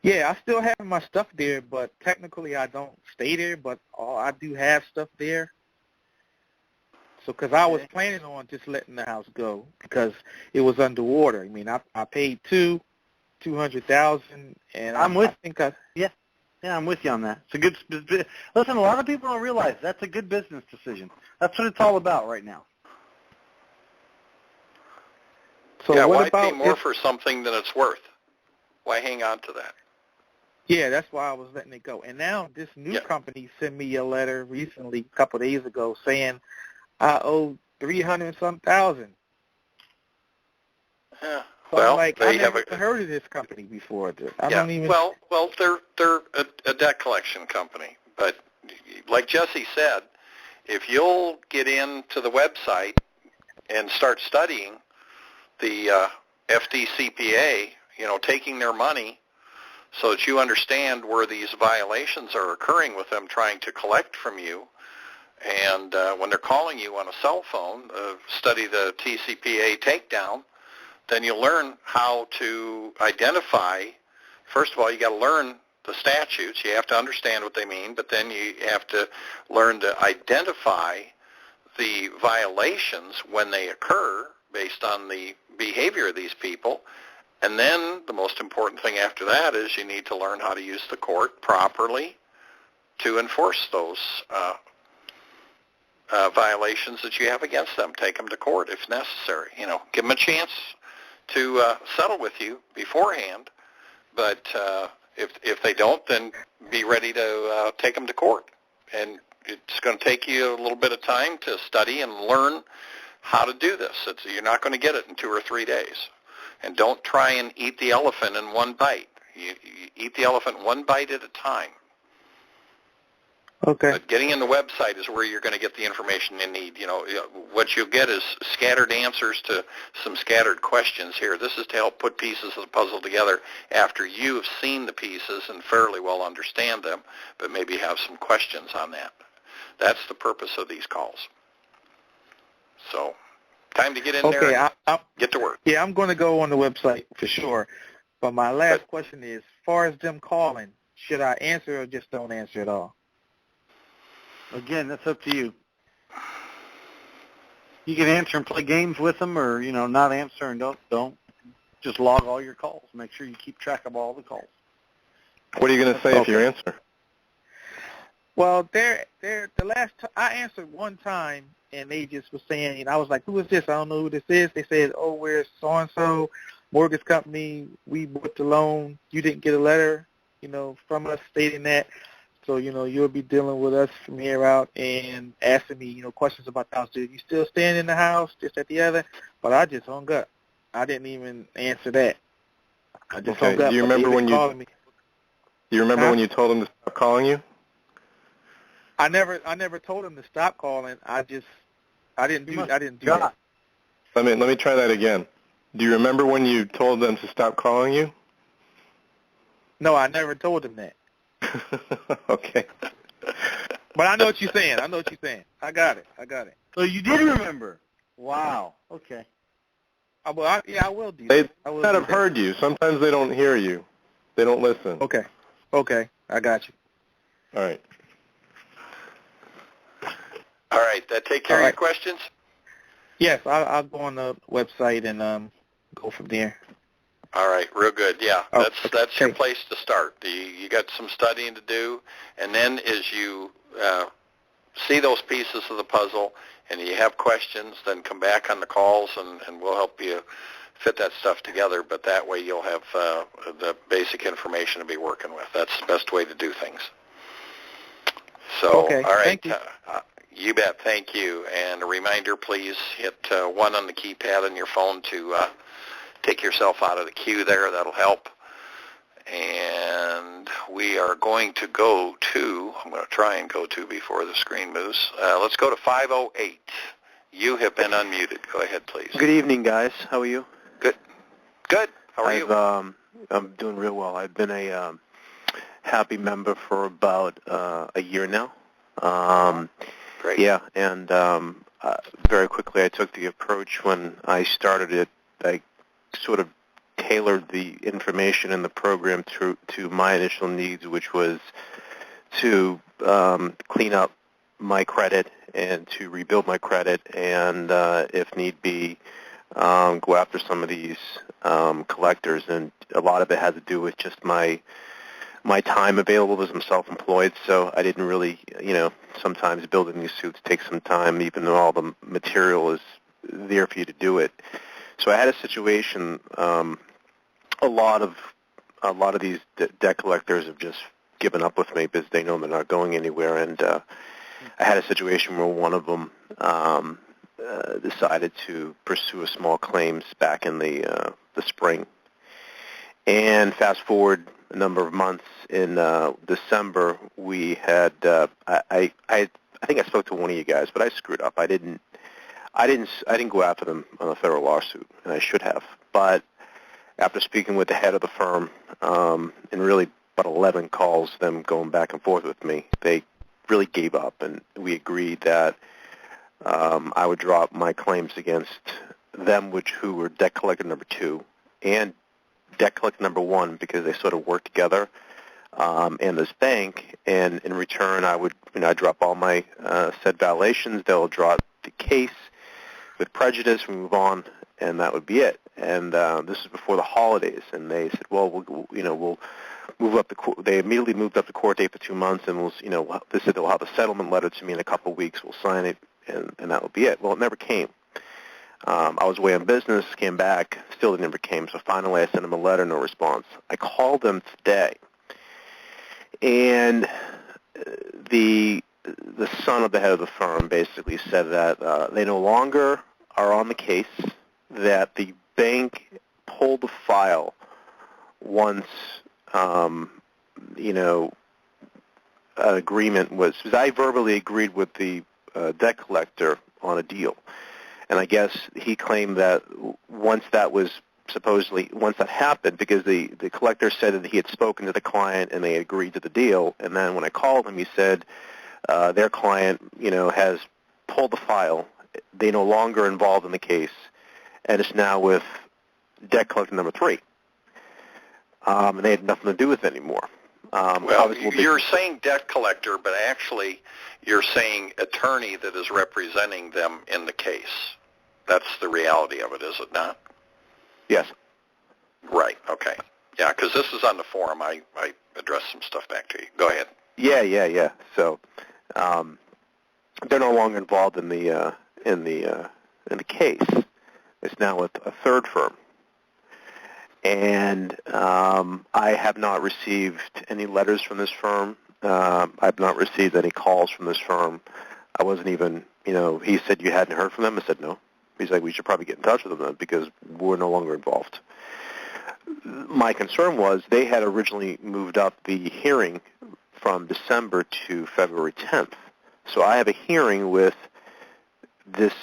Yeah, I still have my stuff there, but technically I don't stay there, but I do have stuff there. So, because I was planning on just letting the house go because it was underwater. I mean, I paid $200,000, and I'm with you on that. It's a good. Listen, a lot of people don't realize that's a good business decision. That's what it's all about right now. So why pay more for something than it's worth? Why hang on to that? Yeah, that's why I was letting it go. And now this new company sent me a letter recently, a couple of days ago, saying I owe $300,000. Yeah. So well, I never heard of this company before. I don't even. Well, they're a debt collection company, but like Jesse said, if you'll get into the website and start studying the FDCPA, taking their money, so that you understand where these violations are occurring with them trying to collect from you. And when they're calling you on a cell phone, study the TCPA takedown, then you'll learn how to identify. First of all, you got to learn the statutes. You have to understand what they mean, but then you have to learn to identify the violations when they occur based on the behavior of these people. And then the most important thing after that is you need to learn how to use the court properly to enforce those violations that you have against them. Take them to court if necessary. Give them a chance to settle with you beforehand. But if they don't, then be ready to take them to court. And it's going to take you a little bit of time to study and learn how to do this. You're not going to get it in 2 or 3 days. And don't try and eat the elephant in one bite. You eat the elephant one bite at a time. Okay. But getting in the website is where you're going to get the information you need. What you'll get is scattered answers to some scattered questions here. This is to help put pieces of the puzzle together after you have seen the pieces and fairly well understand them, but maybe have some questions on that. That's the purpose of these calls. So, time to get in there and get to work. Yeah, I'm going to go on the website for sure. But my last question is, as far as them calling, should I answer or just don't answer at all? Again, that's up to you. You can answer and play games with them, or not answer and don't. Just log all your calls. Make sure you keep track of all the calls. What are you going to say if you answer? Well, the last I answered one time, and they just were saying, I was like, who is this? I don't know who this is. They said, oh, we're so-and-so. mortgage company, we bought the loan. You didn't get a letter, from us stating that. So, you'll be dealing with us from here out and asking me, questions about the house. Do you still staying in the house, this, that, the other? But I just hung up. I didn't even answer that. I just hung up. Do you remember when you remember when you told them to stop calling you? I never told them to stop calling. I didn't do that. Let me try that again. Do you remember when you told them to stop calling you? No, I never told them that. Okay. But I know what you're saying. I got it. So you did remember. Wow. Okay. I will do that. They might not have heard you. Sometimes they don't hear you. They don't listen. Okay. I got you. All right. All right. That take care of your questions? Yes, I'll go on the website and go from there. All right, real good. Yeah, that's your place to start. You got some studying to do, and then as you see those pieces of the puzzle and you have questions, then come back on the calls and we'll help you fit that stuff together. But that way you'll have the basic information to be working with. That's the best way to do things. So, all right. Thank you. You bet. Thank you. And a reminder, please hit 1 on the keypad on your phone to take yourself out of the queue there. That'll help. And we are going to go to, I'm going to try and go to before the screen moves. Let's go to 508. You have been unmuted. Go ahead, please. Good evening, guys. How are you? Good. How are you? I'm doing real well. I've been a happy member for about a year now. Great. Yeah, and very quickly I took the approach when I started it. I sort of tailored the information in the program to my initial needs, which was to clean up my credit and to rebuild my credit and, if need be, go after some of these collectors. And a lot of it had to do with just my time available as I'm self-employed, so I didn't really, sometimes building these suits takes some time, even though all the material is there for you to do it. So I had a situation. A lot of these debt collectors have just given up with me because they know they're not going anywhere. And I had a situation where one of them decided to pursue a small claims back in the spring. And fast forward a number of months, in December, we had I think I spoke to one of you guys, but I screwed up. I didn't go after them on a federal lawsuit, and I should have. But after speaking with the head of the firm, and really about 11 calls, them going back and forth with me, they really gave up, and we agreed that I would drop my claims against them, who were debt collector number 2 and debt collector number 1, because they sort of worked together, and this bank. And in return, I would drop all my said violations. They'll drop the case with prejudice, we move on, and that would be it. And this is before the holidays, and they said, well, we'll move up they immediately moved up the court date for 2 months, and they said they'll have a settlement letter to me in a couple of weeks. We'll sign it, and that will be it. Well, it never came. I was away on business, came back, still it never came. So finally, I sent them a letter, no response. I called them today, and the son of the head of the firm basically said that they no longer are on the case, that the bank pulled the file once, an agreement was, because I verbally agreed with the debt collector on a deal. And I guess he claimed that once that happened, because the collector said that he had spoken to the client and they agreed to the deal, and then when I called him, he said their client, has pulled the file. They no longer involved in the case, and it's now with debt collector number 3. And they had nothing to do with it anymore. Well, you're saying debt collector, but actually you're saying attorney that is representing them in the case. That's the reality of it, is it not? Yes. Right, okay. Yeah, because this is on the forum. I addressed some stuff back to you. Go ahead. Yeah. So they're no longer involved in the case. It's now with a third firm. and I have not received any letters from this firm. I've not received any calls from this firm. I wasn't even, he said you hadn't heard from them. I said no. He's like, we should probably get in touch with them then because we're no longer involved. My concern was they had originally moved up the hearing from December to February 10th. So I have a hearing with this,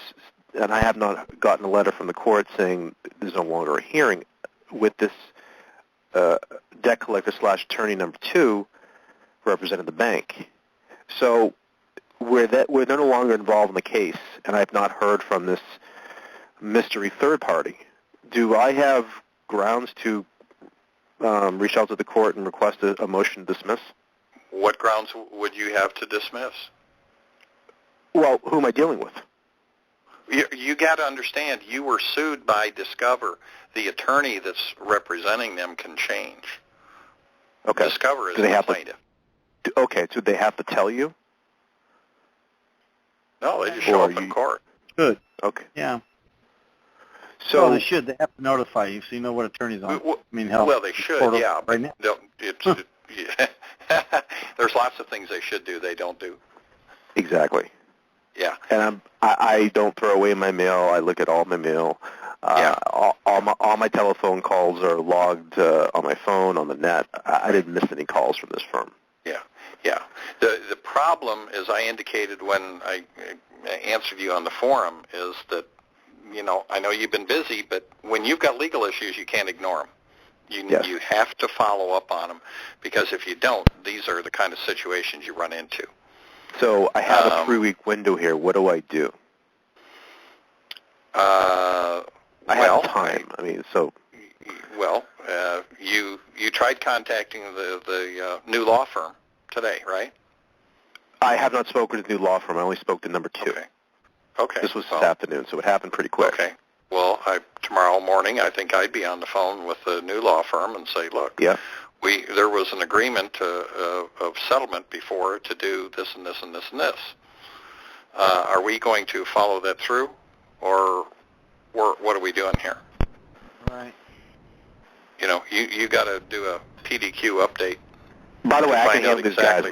and I have not gotten a letter from the court saying there's no longer a hearing with this debt collector / attorney number 2 representing the bank. So we're no longer involved in the case, and I've not heard from this mystery third party. Do I have grounds to reach out to the court and request a motion to dismiss? What grounds would you have to dismiss? Well, who am I dealing with? You got to understand, you were sued by Discover. The attorney that's representing them can change. Okay. Discover is the plaintiff. Okay, so they have to tell you? No, they just show up in court. Good. Okay. Yeah. So they should. They have to notify you so you know what attorney's on. Well, they should, yeah. But there's lots of things they should do they don't do. Exactly. Yeah. And I don't throw away my mail. I look at all my mail. All my telephone calls are logged on my phone, on the net. I didn't miss any calls from this firm. Yeah. The problem, as I indicated when I answered you on the forum, is that, I know you've been busy, but when you've got legal issues, you can't ignore them. You have to follow up on them, because if you don't, these are the kind of situations you run into. So I have a 3-week window here. What do I do? I have time. You tried contacting the new law firm today, right? I have not spoken to the new law firm. I only spoke to number 2. Okay. This was this afternoon, so it happened pretty quick. Okay. Well, tomorrow morning, I think I'd be on the phone with the new law firm and say, look, there was an agreement of settlement before to do this and this and this and this. Are we going to follow that through, or what are we doing here? Right. You got to do a PDQ update. By the way, I can handle these guys.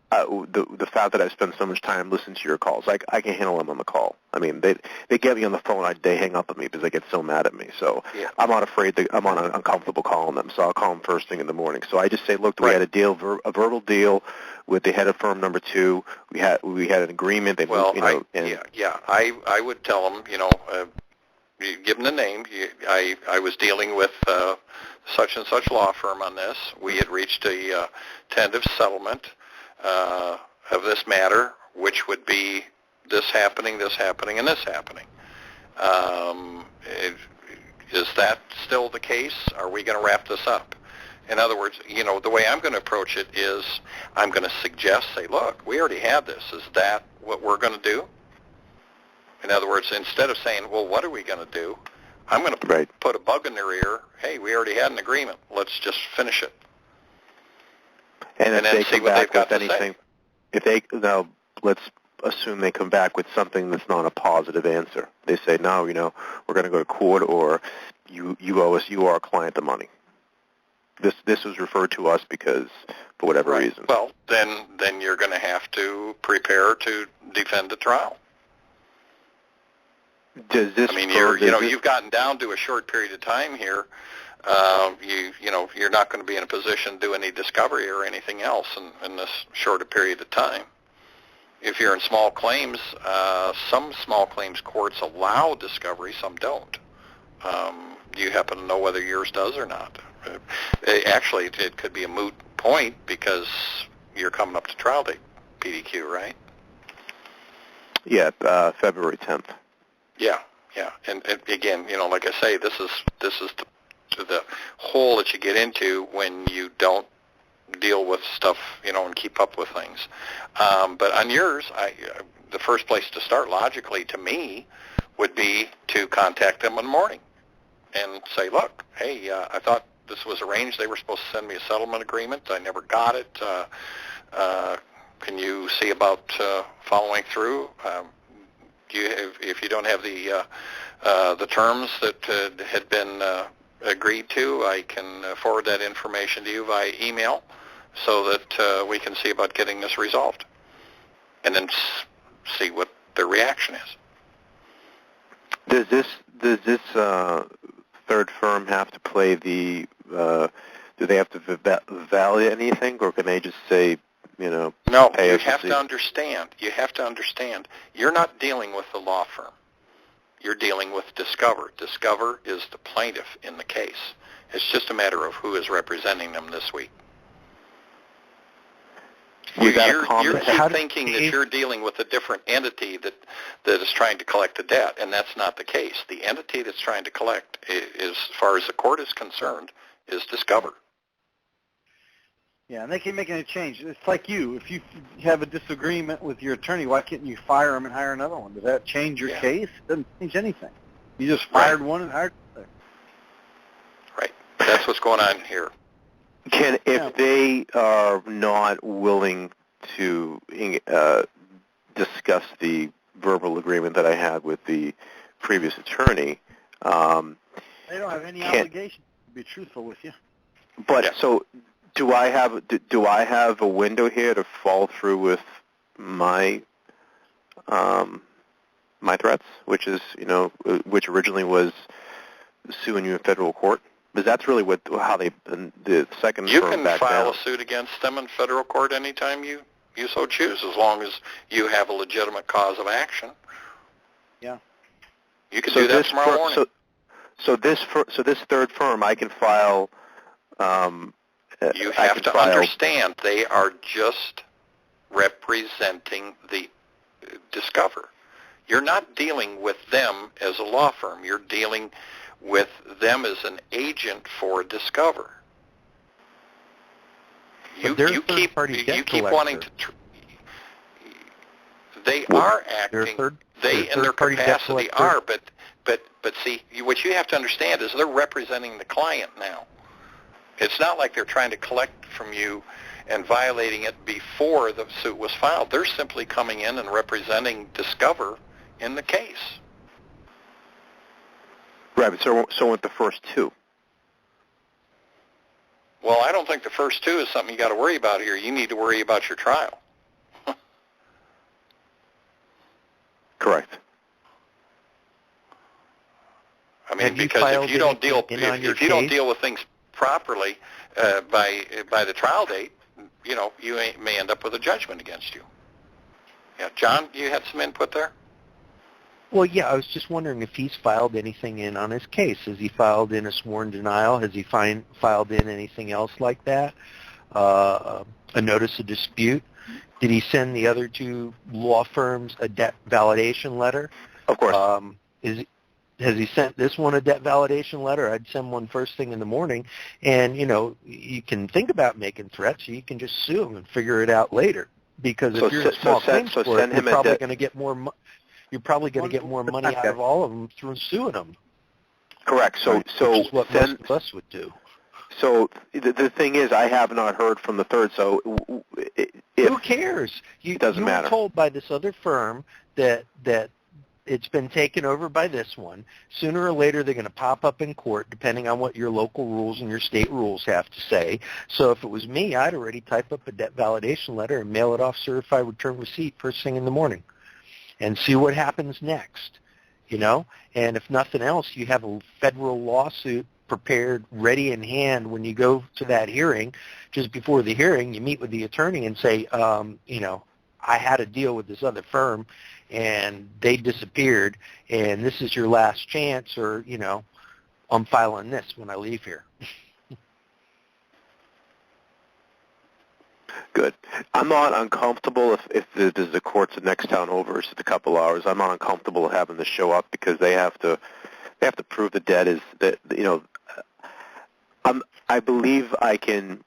The fact that I spend so much time listening to your calls, I can handle them on the call. I mean, they get me on the phone, they hang up on me because they get so mad at me. So I'm not afraid I'm uncomfortable calling them. So I'll call them first thing in the morning. So I just say, look, we had a verbal deal with the head of firm number 2. We had an agreement. I would tell them, you give them the name. I was dealing with such and such law firm on this. We had reached a tentative settlement of this matter, which would be this happening, and this happening. Is that still the case? Are we going to wrap this up? In other words, the way I'm going to approach it is I'm going to say, look, we already had this. Is that what we're going to do? In other words, instead of saying, well, what are we going to do? I'm going to put a bug in their ear. Hey, we already had an agreement. Let's just finish it. And if then they see come what back they've got with to anything, say. let's assume they come back with something that's not a positive answer. They say, no, we're going to go to court, or you owe us, you are our client, the money. This was referred to us because, for whatever reason. Well, then you're going to have to prepare to defend the trial. Does this? You've gotten down to a short period of time here. You're not going to be in a position to do any discovery or anything else in this shorter period of time. If you're in small claims, some small claims courts allow discovery, some don't. Do you happen to know whether yours does or not? Actually, it could be a moot point because you're coming up to trial date, PDQ, right? Yeah, February 10th. Yeah. And again, like I say, this is the hole that you get into when you don't deal with stuff, and keep up with things. But on yours, the first place to start logically to me would be to contact them in the morning and say, look, hey, I thought this was arranged. They were supposed to send me a settlement agreement. I never got it. Can you see about following through? If you don't have the terms that had been agreed to, I can forward that information to you via email so that we can see about getting this resolved, and then see what their reaction is. Does this third firm have to play the? Do they have to validate anything, or can they just say, no? You have to understand. You have to understand. You're not dealing with the law firm. You're dealing with Discover. Discover is the plaintiff in the case. It's just a matter of who is representing them this week. You're thinking that you're dealing with a different entity that is trying to collect the debt, and that's not the case. The entity that's trying to collect, as far as the court is concerned, is Discover. Yeah, and they keep making a change. It's like you. If you have a disagreement with your attorney, why can't you fire him and hire another one? Does that change your case? It doesn't change anything. You just fired one and hired another. Right. That's what's going on here. If they are not willing to discuss the verbal agreement that I had with the previous attorney, they don't have any obligation to be truthful with you. But so, do I have a window here to follow through with my my threats, which is which originally was suing you in federal court? Because that's really how the second you firm can file a suit against them in federal court anytime you so choose, as long as you have a legitimate cause of action. Yeah. You can do that tomorrow morning. So this third firm, I can file. You have to understand, they are just representing the Discover. You're not dealing with them as a law firm. You're dealing with them as an agent for Discover. You keep wanting to. They are acting. They, in their capacity, are. But see, what you have to understand is they're representing the client now. It's not like they're trying to collect from you and violating it before the suit was filed. They're simply coming in and representing Discover in the case. Right, but so with the first two. Well, I don't think the first two is something you got to worry about here. You need to worry about your trial. Correct. I mean, because if you don't deal with things properly by the trial date, you may end up with a judgment against you. Yeah, John, you had some input there? Well, yeah, I was just wondering if he's filed anything in on his case. Has he filed in a sworn denial? Has he filed in anything else like that? A notice of dispute? Did he send the other two law firms a debt validation letter? Of course. Has he sent this one a debt validation letter? I'd send one first thing in the morning, and you can think about making threats, or you can just sue him and figure it out later. Because if you're in a small claims court, you're probably going to get more. You're probably going to get more money out of all of them through suing them. Correct. So which is what most of us would do. So the thing is, I have not heard from the third. So who cares? It doesn't matter. You were told by this other firm that it's been taken over by this one. Sooner or later, they're going to pop up in court, depending on what your local rules and your state rules have to say. So if it was me, I'd already type up a debt validation letter and mail it off certified return receipt first thing in the morning and see what happens next, And if nothing else, you have a federal lawsuit prepared, ready in hand when you go to that hearing. Just before the hearing, you meet with the attorney and say, I had a deal with this other firm, and they disappeared, and this is your last chance, or, I'm filing this when I leave here. Good. I'm not uncomfortable if the court's the next town over, it's just a couple hours. I'm not uncomfortable having to show up because they have to prove the debt is that I believe I can.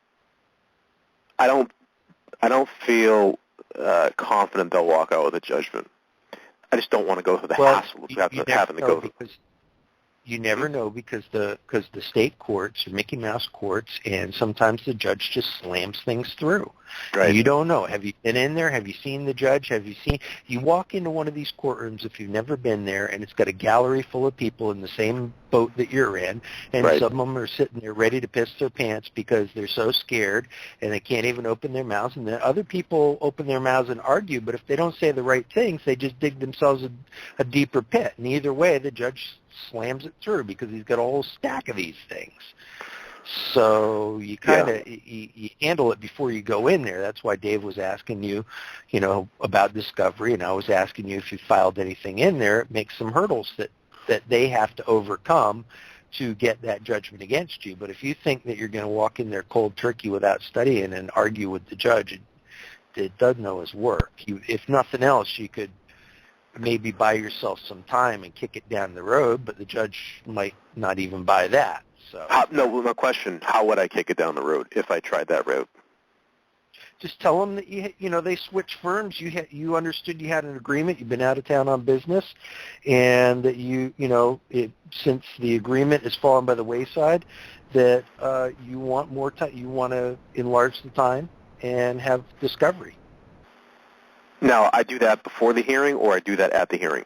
I don't feel confident they'll walk out with a judgment. I just don't want to go through the hassle of having to go through. You never know because the state courts are Mickey Mouse courts, and sometimes the judge just slams things through. Right. You don't know. Have you been in there? Have you seen the judge? You walk into one of these courtrooms if you've never been there, and it's got a gallery full of people in the same boat that you're in, and Right. some of them are sitting there ready to piss their pants because they're so scared and they can't even open their mouths. And then other people open their mouths and argue, but if they don't say the right things, they just dig themselves a deeper pit. And either way, the judge slams it through because he's got a whole stack of these things. So you kind of you handle it before you go in there. That's why Dave was asking you, about discovery, and I was asking you if you filed anything in there. It makes some hurdles that they have to overcome to get that judgment against you. But if you think that you're going to walk in there cold turkey without studying and argue with the judge, it doesn't always work. If nothing else, you could maybe buy yourself some time and kick it down the road, but the judge might not even buy that. So No question. How would I kick it down the road if I tried that route? Just tell them that they switched firms. You understood you had an agreement. You've been out of town on business, and that since the agreement is fallen by the wayside, that you want more time. You want to enlarge the time and have discovery. Now, I do that before the hearing, or I do that at the hearing?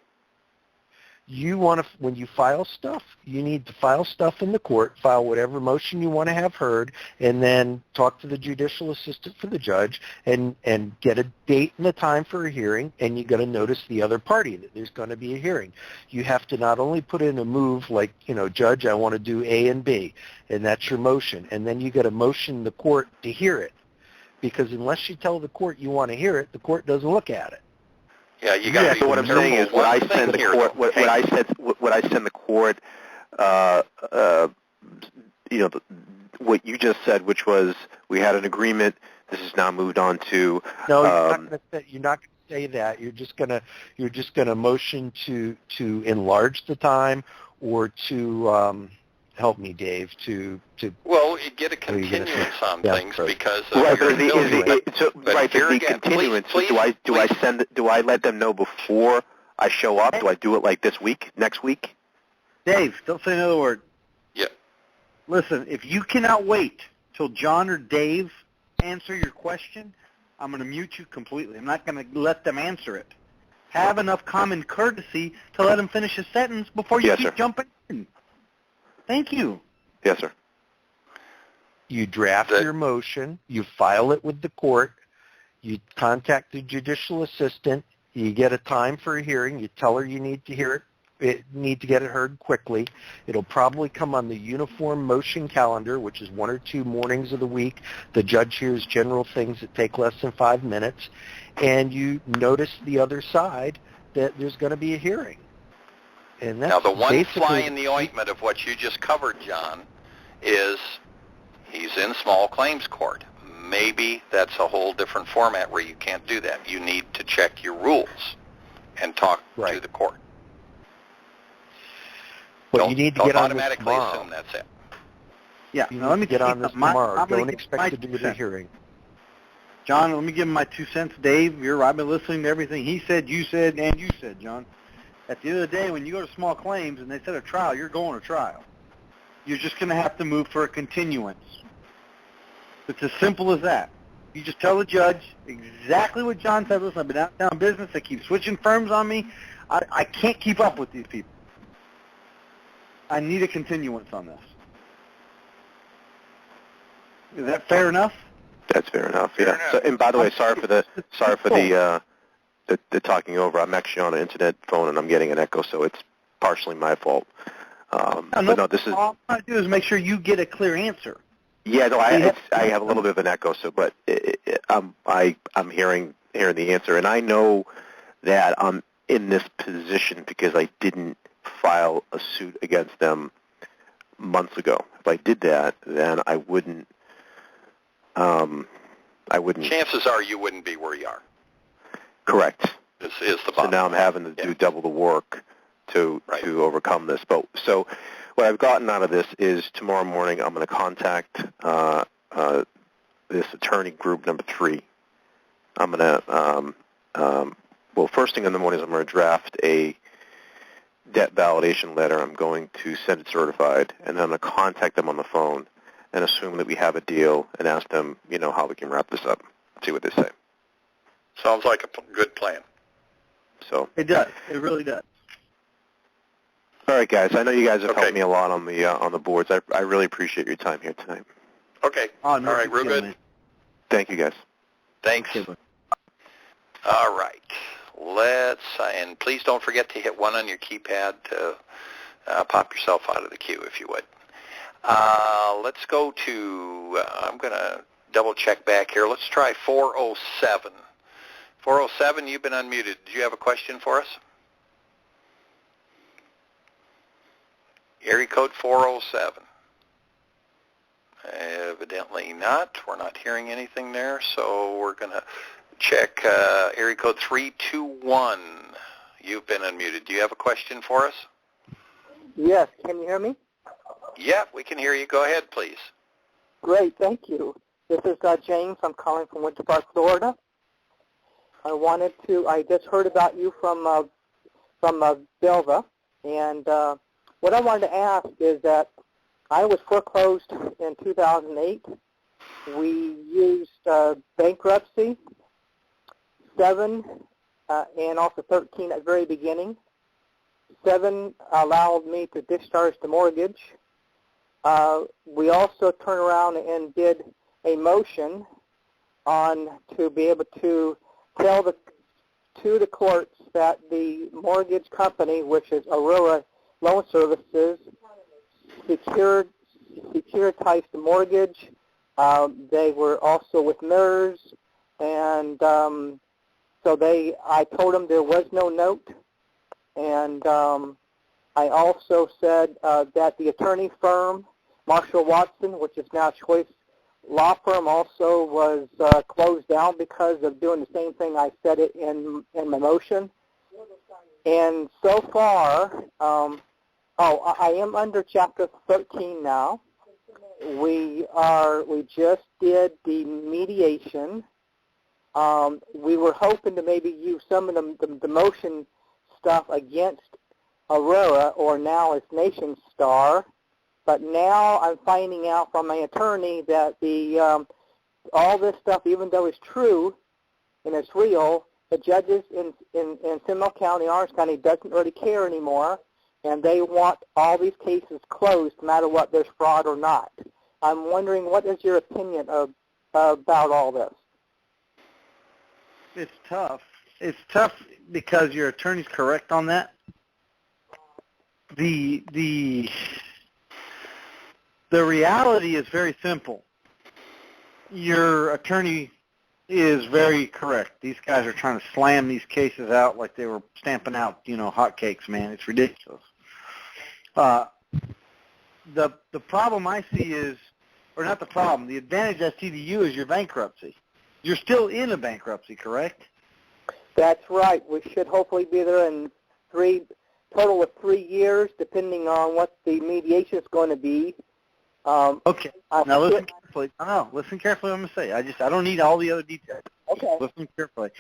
You want to, when you file stuff, you need to file stuff in the court, file whatever motion you want to have heard, and then talk to the judicial assistant for the judge and get a date and a time for a hearing, and you got to notice the other party that there's going to be a hearing. You have to not only put in a move like, Judge, I want to do A and B, and that's your motion, and then you got to motion the court to hear it, because unless you tell the court you want to hear it, the court doesn't look at it. Yeah, you got to be So what I'm saying is, when I send the court, what I send the court, what you just said, which was we had an agreement. This is now moved on to. No, you're not going to say that. You're just gonna motion to enlarge the time, or to help me, Dave, to. Well, you get a continuance on things because of right, your the continuance. Please, Do I let them know before I show up? Do I do it like this week, next week? Dave, don't say another word. Yeah. Listen, if you cannot wait till John or Dave answer your question, I'm going to mute you completely. I'm not going to let them answer it. Have enough common courtesy to let them finish a sentence before you keep jumping in. Thank you. Yes, sir. You draft your motion, you file it with the court, you contact the judicial assistant, you get a time for a hearing, you tell her you need to hear it, need to get it heard quickly. It'll probably come on the uniform motion calendar, which is 1 or 2 mornings of the week. The judge hears general things that take less than 5 minutes, and you notice the other side that there's going to be a hearing. And that's now, the one fly in the ointment of what you just covered, John, is he's in small claims court. Maybe that's a whole different format where you can't do that. You need to check your rules and talk to the court. But you need to get on this automatically tomorrow. assume that's it. Yeah, you now let me get on this tomorrow. Don't expect to do the hearing. John, let me give him my 2 cents. Dave, I've been listening to everything he said, you said, and you said, John. At the end of the day, when you go to small claims and they set a trial, you're going to trial. You're just going to have to move for a continuance. It's as simple as that. You just tell the judge exactly what John said. Listen, I've been out of town business. They keep switching firms on me. I can't keep up with these people. I need a continuance on this. Is that fair enough? That's fair enough. Yeah. So, and by the way, sorry for the talking over. I'm actually on an internet phone and I'm getting an echo, so it's partially my fault. This is all I'm trying to do is make sure you get a clear answer. Yeah, no, I have a little bit of an echo, but I'm hearing the answer, and I know that I'm in this position because I didn't file a suit against them months ago. If I did that, then I wouldn't. Chances are you wouldn't be where you are. Correct. Is the bottom. So now I'm having to do double the work to overcome this. But so what I've gotten out of this is tomorrow morning I'm going to contact this attorney group number 3. I'm going to first thing in the morning is I'm going to draft a debt validation letter. I'm going to send it certified, and then I'm going to contact them on the phone and assume that we have a deal and ask them, how we can wrap this up. See what they say. Sounds like a good plan. So it does. It really does. All right, guys. I know you guys have helped me a lot on the boards. I really appreciate your time here tonight. Okay. Oh, no, all right, real good. Man. Thank you, guys. Thanks. All right. Let's, and please don't forget to hit 1 on your keypad to pop yourself out of the queue, if you would. Let's go to, I'm going to double check back here. Let's try 407. 407, you've been unmuted. Do you have a question for us? Area code 407. Evidently not. We're not hearing anything there, so we're going to check area code 321. You've been unmuted. Do you have a question for us? Yes. Can you hear me? Yeah, we can hear you. Go ahead, please. Great. Thank you. This is James. I'm calling from Winter Park, Florida. I just heard about you from Belva, and what I wanted to ask is that I was foreclosed in 2008. We used bankruptcy, 7, and also 13 at the very beginning. 7 allowed me to discharge the mortgage. We also turned around and did a motion to be able to tell the courts that the mortgage company, which is Aurora Loan Services, securitized the mortgage. They were also with MERS, and so I told them there was no note, and I also said that the attorney firm, Marshall Watson, which is now Choice Law Firm, also was closed down because of doing the same thing I said it in my motion. And so far, I am under Chapter 13 now. We just did the mediation. We were hoping to maybe use some of the motion stuff against Aurora, or now it's Nation Star. But now I'm finding out from my attorney that all this stuff, even though it's true and it's real, the judges in Seminole County, Orange County, doesn't really care anymore, and they want all these cases closed no matter what, there's fraud or not. I'm wondering, what is your opinion about all this? It's tough. It's tough because your attorney's correct on that. The reality is very simple. Your attorney is very correct. These guys are trying to slam these cases out like they were stamping out, hotcakes, man. It's ridiculous. The problem I see is, or not the problem, the advantage I see to you is your bankruptcy. You're still in a bankruptcy, correct? That's right. We should hopefully be there in total of 3 years, depending on what the mediation is going to be. Okay. Now listen carefully. Listen carefully what I'm going to say. I don't need all the other details. Okay. Listen carefully.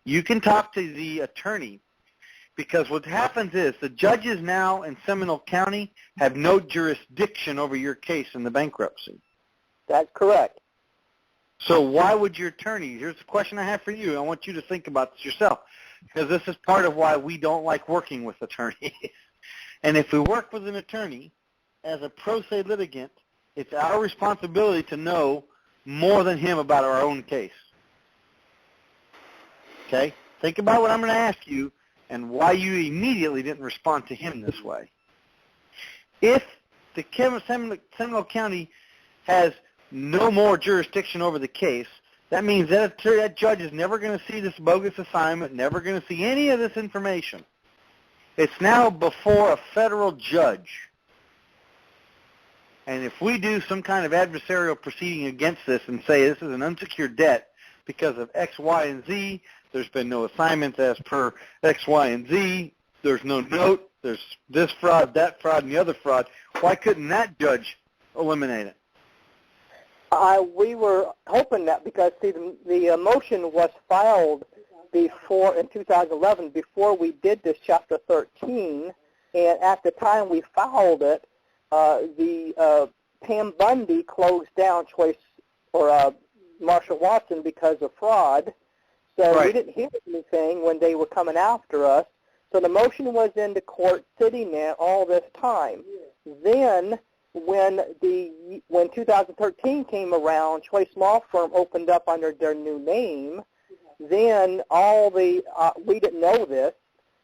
You can talk to the attorney, because what happens is the judges now in Seminole County have no jurisdiction over your case in the bankruptcy. That's correct. So why would your attorney, here's the question I have for you. I want you to think about this yourself, because this is part of why we don't like working with attorneys. And if we work with an attorney as a pro se litigant, it's our responsibility to know more than him about our own case. Okay? Think about what I'm going to ask you and why you immediately didn't respond to him this way. If the Seminole County has no more jurisdiction over the case, that means that judge is never going to see this bogus assignment, never going to see any of this information. It's now before a federal judge. And if we do some kind of adversarial proceeding against this and say this is an unsecured debt because of X, Y, and Z, there's been no assignments as per X, Y, and Z, there's no note, there's this fraud, that fraud, and the other fraud, why couldn't that judge eliminate it? We were hoping that because, see, the motion was filed before, in 2011, before we did this Chapter 13, and at the time we filed it, the Pam Bundy closed down Choice or Marshall Watson because of fraud. So we didn't hear anything when they were coming after us. So the motion was in the court sitting there all this time. Then when 2013 came around, Choice Law Firm opened up under their new name. Then all the, we didn't know this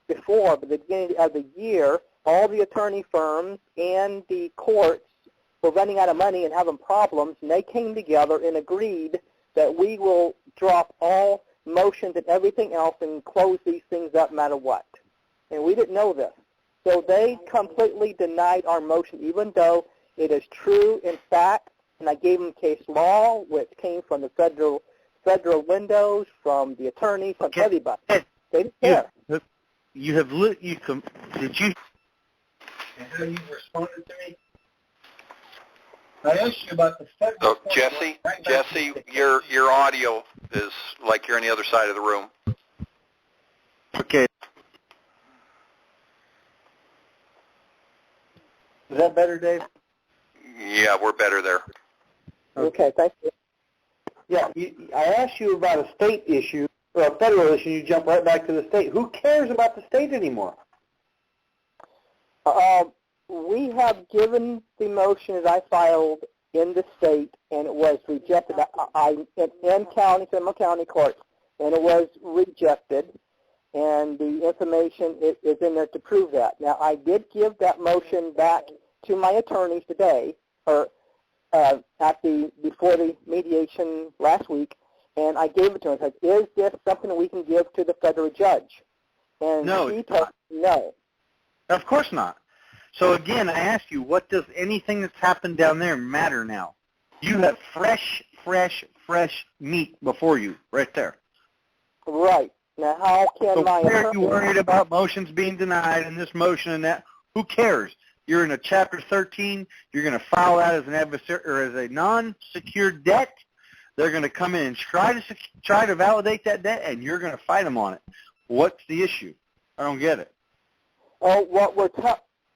before, but at the beginning of the year, all the attorney firms and the courts were running out of money and having problems, and they came together and agreed that we will drop all motions and everything else and close these things up no matter what. And we didn't know this. So they completely denied our motion, even though it is true in fact, and I gave them case law, which came from the federal windows, from the attorneys, from everybody. They didn't care. You have did you? And how you responded to me? I asked you about the federal. So, Jesse, your audio is like you're on the other side of the room. Okay. Is that better, Dave? Yeah, we're better there. Okay, thank you. Yeah, I asked you about a state issue, or a federal issue, you jump right back to the state. Who cares about the state anymore? We have given the motion as I filed in the state, and it was rejected in Seminole County Court, and it was rejected, and the information is in there to prove that. Now, I did give that motion back to my attorneys today, or before the mediation last week, and I gave it to him. I said, is this something we can give to the federal judge? And he told me no. Of course not. So again, I ask you, what does anything that's happened down there matter now? You have fresh meat before you, right there. Right. Now, how can my attorney... Why are you worried about motions being denied and this motion and that? Who cares? You're in a Chapter 13. You're going to file that as an adversary or as a non-secured debt. They're going to come in and try to validate that debt, and you're going to fight them on it. What's the issue? I don't get it. Oh, what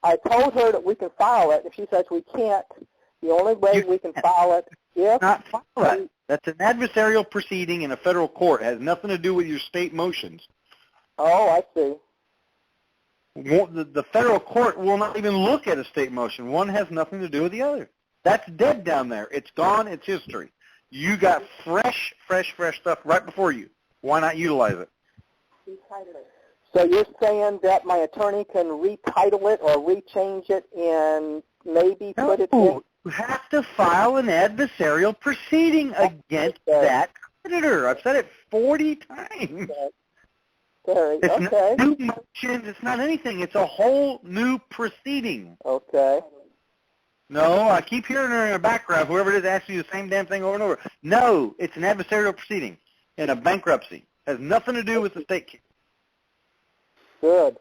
I told her that we can file it. If she says we can't, the only way we can file it is... Not file it. That's an adversarial proceeding in a federal court. It has nothing to do with your state motions. Oh, I see. The federal court will not even look at a state motion. One has nothing to do with the other. That's dead down there. It's gone. It's history. You got fresh stuff right before you. Why not utilize it? So you're saying that my attorney can retitle it or rechange it and maybe put it in? You have to file an adversarial proceeding against that creditor. I've said it 40 times. It's not new motions. It's not anything. It's a whole new proceeding. Okay. No, I keep hearing her in the background. Whoever it is asks you the same damn thing over and over. No, it's an adversarial proceeding in a bankruptcy. It has nothing to do with the state case. Good.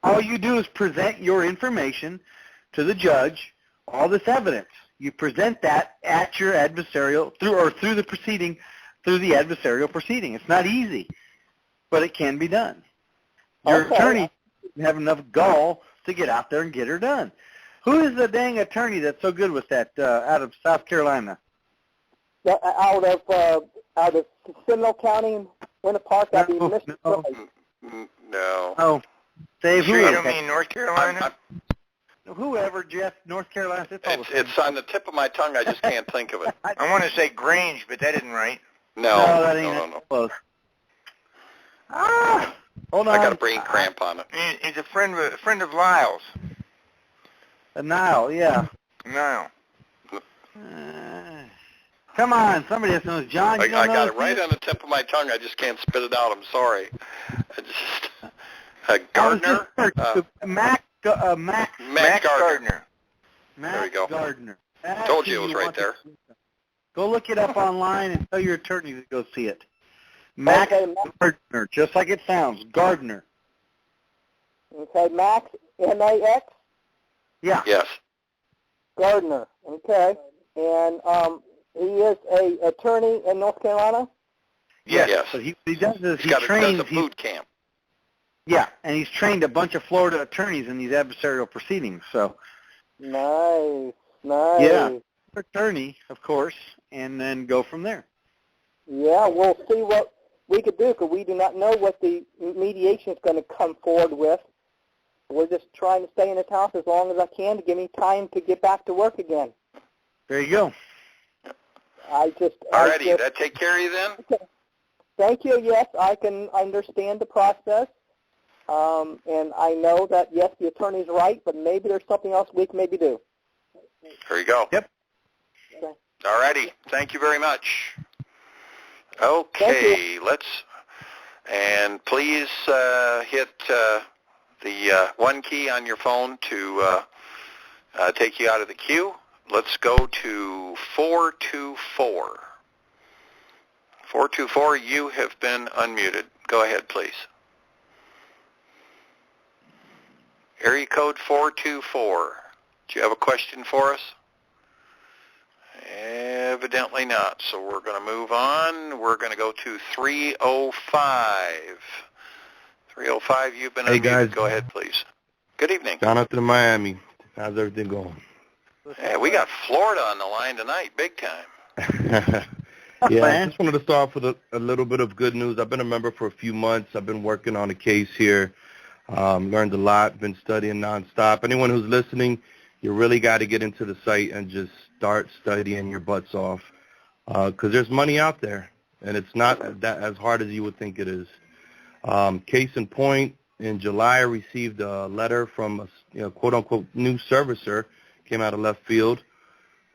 All you do is present your information to the judge, all this evidence. You present that at your adversarial, through the proceeding, through the adversarial proceeding. It's not easy, but it can be done. Your attorney doesn't have enough gall to get out there and get her done. Who is the dang attorney that's so good with that out of South Carolina? Out of Seminole County, Winter Park, that'd be Mr. No. Oh, Dave, sure you don't mean North Carolina? Whoever, Jeff, North Carolina. It's on the tip of my tongue. I just can't think of it. I want to say Grange, but that isn't right. No, that ain't close. Hold on. I got a brain cramp on it. He's a friend of Lyle's. Nile, yeah. Nile. Come on, somebody else knows. John, I got it right on the tip of my tongue. I just can't spit it out. I'm sorry. Gardner? Max Gardner. There we go. Gardner. Told you it was right there. Go look it up online and tell your attorney to go see it. Max Gardner, just like it sounds, Gardner. Okay, Max, M-A-X? Yeah. Yes. Gardner, okay. And he is a attorney in North Carolina? Yes. But he does this. He does a boot camp. Yeah, and he's trained a bunch of Florida attorneys in these adversarial proceedings. So. Nice. Yeah, attorney, of course, and then go from there. Yeah, we'll see what we could do because we do not know what the mediation is going to come forward with. we're just trying to stay in this house as long as I can to give me time to get back to work again. There you go. Alrighty, that take care of you then? Okay. Thank you. Yes, I can understand the process. And I know that, yes, the attorney's right, but maybe there's something else we can maybe do. There you go. Yep. Okay. Alrighty, thank you very much. Okay, and please hit the 1 key on your phone to take you out of the queue. Let's go to 424. 424, you have been unmuted. Go ahead, please. Area code 424. Do you have a question for us? Evidently not. So we're going to move on. We're going to go to 305. 305, you've been unmuted. Hey, guys. Go ahead, please. Good evening. Jonathan in Miami. How's everything going? Yeah, we got Florida on the line tonight, big time. Yeah, I just wanted to start off with a little bit of good news. I've been a member for a few months. I've been working on a case here. Learned a lot, been studying nonstop. Anyone who's listening, you really got to get into the site and just start studying your butts off because there's money out there, and it's not that as hard as you would think it is. Case in point, in July, I received a letter from a quote-unquote new servicer, came out of left field.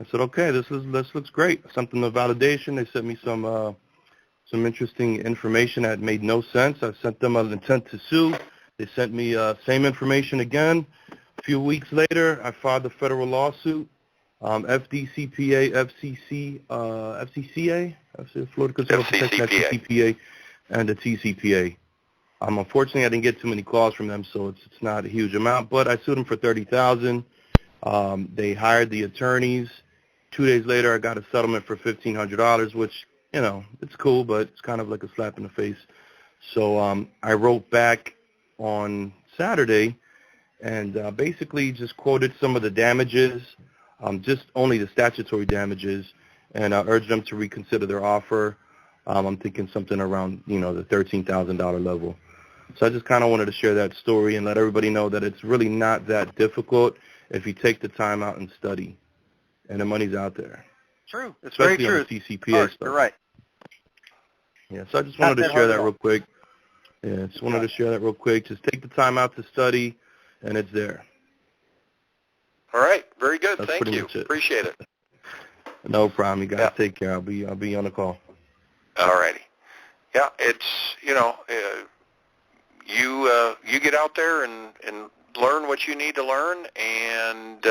I said, okay, this looks great. Something of validation. They sent me some interesting information that made no sense. I sent them an intent to sue. They sent me same information again. A few weeks later, I filed a federal lawsuit. FDCPA, FCCA, Florida Consumer Protection, FCCPA, and the TCPA. Unfortunately, I didn't get too many calls from them, so it's not a huge amount. But I sued them for $30,000. They hired the attorneys. 2 days later, I got a settlement for $1,500, which, it's cool, but it's kind of like a slap in the face. So I wrote back on Saturday and basically just quoted some of the damages, just only the statutory damages, and I urged them to reconsider their offer. I'm thinking something around, the $13,000 level. So I just kind of wanted to share that story and let everybody know that it's really not that difficult if you take the time out and study, and the money's out there. True. It's especially very true. On the TCPA stuff. You're right. Yeah, so I just wanted to share that real quick. Yeah, just wanted to share that real quick. Just take the time out to study, and it's there. All right, very good. That's Thank you. Appreciate it. No problem. You guys take care. I'll be on the call. All righty. Yeah, it's you get out there and learn what you need to learn, and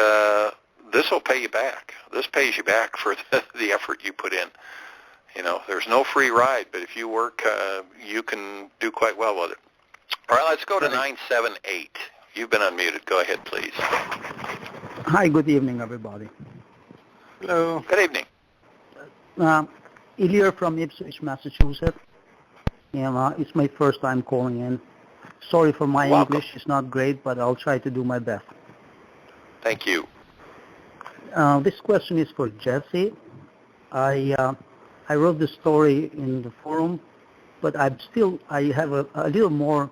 this will pay you back. This pays you back for the effort you put in. There's no free ride, but if you work, you can do quite well with it. All right, let's go to 978. You've been unmuted. Go ahead, please. Hi, good evening, everybody. Hello. Good evening. Ilya from Ipswich, Massachusetts. And it's my first time calling in. Sorry for my English. It's not great, but I'll try to do my best. Thank you. This question is for Jesse. I wrote the story in the forum, but I have a little more,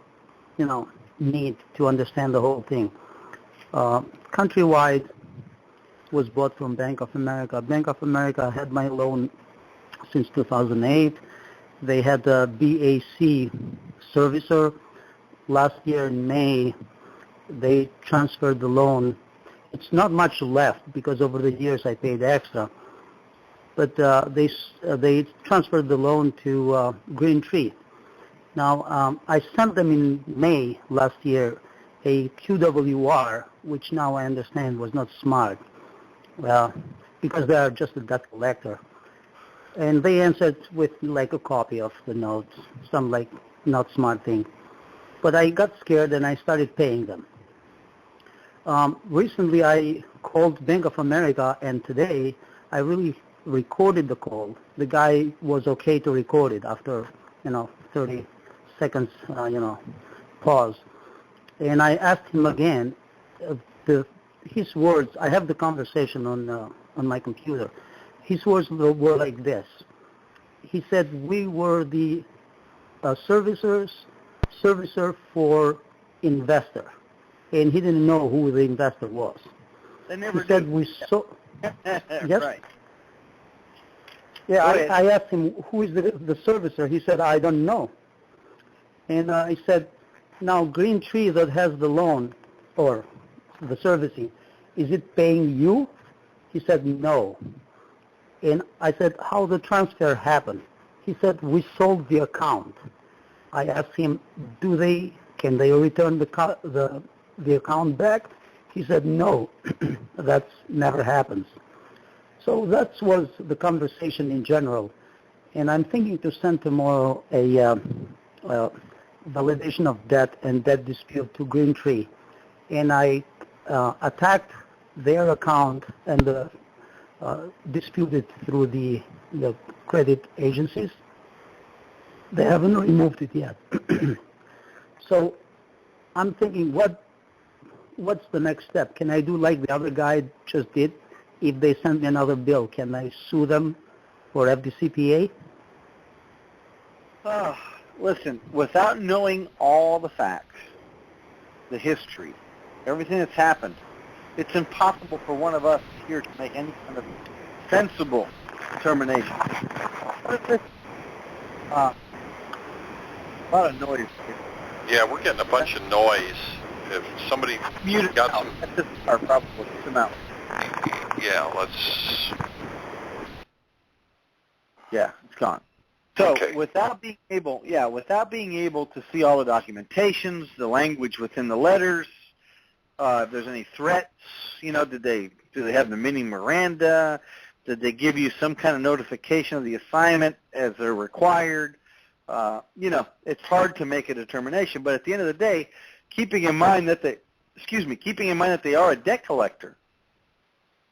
need to understand the whole thing. Countrywide was bought from Bank of America. Bank of America had my loan since 2008. They had a BAC servicer. Last year in May, they transferred the loan. It's not much left because over the years I paid extra. But they transferred the loan to Green Tree. Now, I sent them in May last year a QWR, which now I understand was not smart, because they are just a debt collector. And they answered with like a copy of the notes, some like not smart thing. But I got scared and I started paying them. Recently I called Bank of America, and today I really recorded the call. The guy was okay to record it after 30 seconds pause, and I asked him again his words. I have the conversation on my computer. His words were like this. He said, we were the servicer for investor. and he didn't know who the investor was. They never He said, do. we saw... Yes? Right. Yeah, I asked him, who is the servicer? He said, I don't know. And I said, now Green Tree that has the loan or the servicing, is it paying you? He said, no. And I said, how the transfer happened? He said, we sold the account. I asked him, can they return the account back? He said, no, that never happens. So that was the conversation in general. And I'm thinking to send tomorrow a validation of debt and debt dispute to Green Tree. And I attacked their account and disputed through the credit agencies. They haven't removed it yet. So I'm thinking, what's the next step? Can I do like the other guy just did? If they send me another bill, can I sue them for FDCPA? Listen, without knowing all the facts, the history, everything that's happened, it's impossible for one of us here to make any kind of sensible determination. A lot of noise here. Yeah, we're getting a bunch of noise. If somebody got some... This is our problem. Get them out. Yeah, let's... Yeah, it's gone. So without being able to see all the documentations, the language within the letters, if there's any threats, do they have the mini Miranda? Did they give you some kind of notification of the assignment as they're required? It's hard to make a determination. But at the end of the day, keeping in mind that they are a debt collector,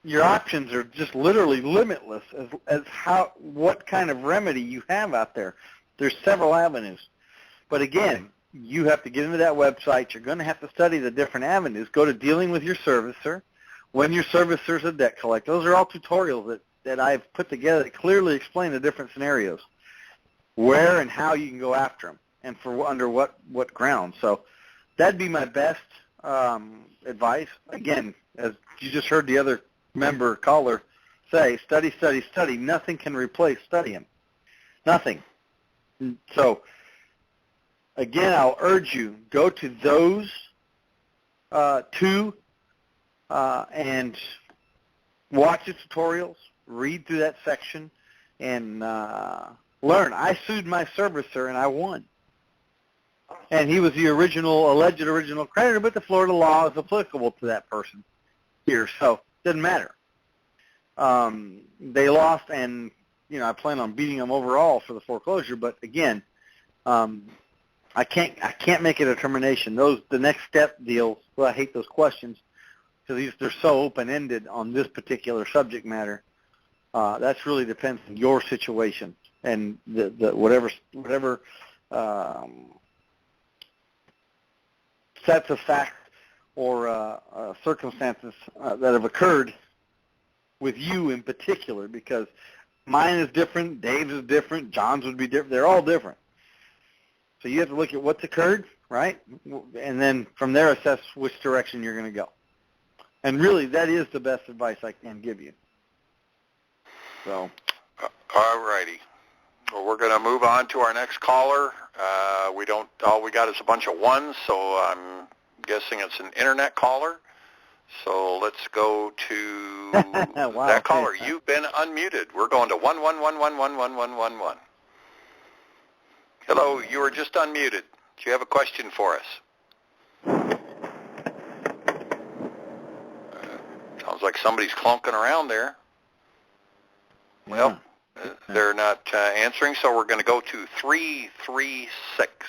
your options are just literally limitless as what kind of remedy you have out there. There's several avenues. But again, you have to get into that website. You're going to have to study the different avenues. Go to dealing with your servicer, when your servicer's a debt collector. Those are all tutorials that I've put together that clearly explain the different scenarios, where and how you can go after them, and for under what grounds. So that'd be my best advice. Again, as you just heard the other caller say, study, study, study. Nothing can replace studying. Nothing. So, again, I'll urge you, go to those two and watch the tutorials, read through that section, and learn. I sued my servicer, and I won. And he was the alleged original creditor, but the Florida law is applicable to that person here, so it doesn't matter. They lost, and I plan on beating them overall for the foreclosure. But again, I can't make a determination. The next step deals. Well, I hate those questions because they're so open-ended on this particular subject matter. That's really depends on your situation and the whatever sets of facts or circumstances that have occurred with you in particular, because mine is different, Dave's is different, John's would be different. They're all different. So you have to look at what's occurred, right? And then from there assess which direction you're going to go. And really, that is the best advice I can give you. So. All righty. Well, we're going to move on to our next caller. All we got is a bunch of ones, so I'm guessing it's an internet caller. So let's go to wow, that caller. You've been unmuted. We're going to 111111111. Hello, you were just unmuted. Do you have a question for us? Sounds like somebody's clunking around there. Well, they're not answering, so we're going to go to 336.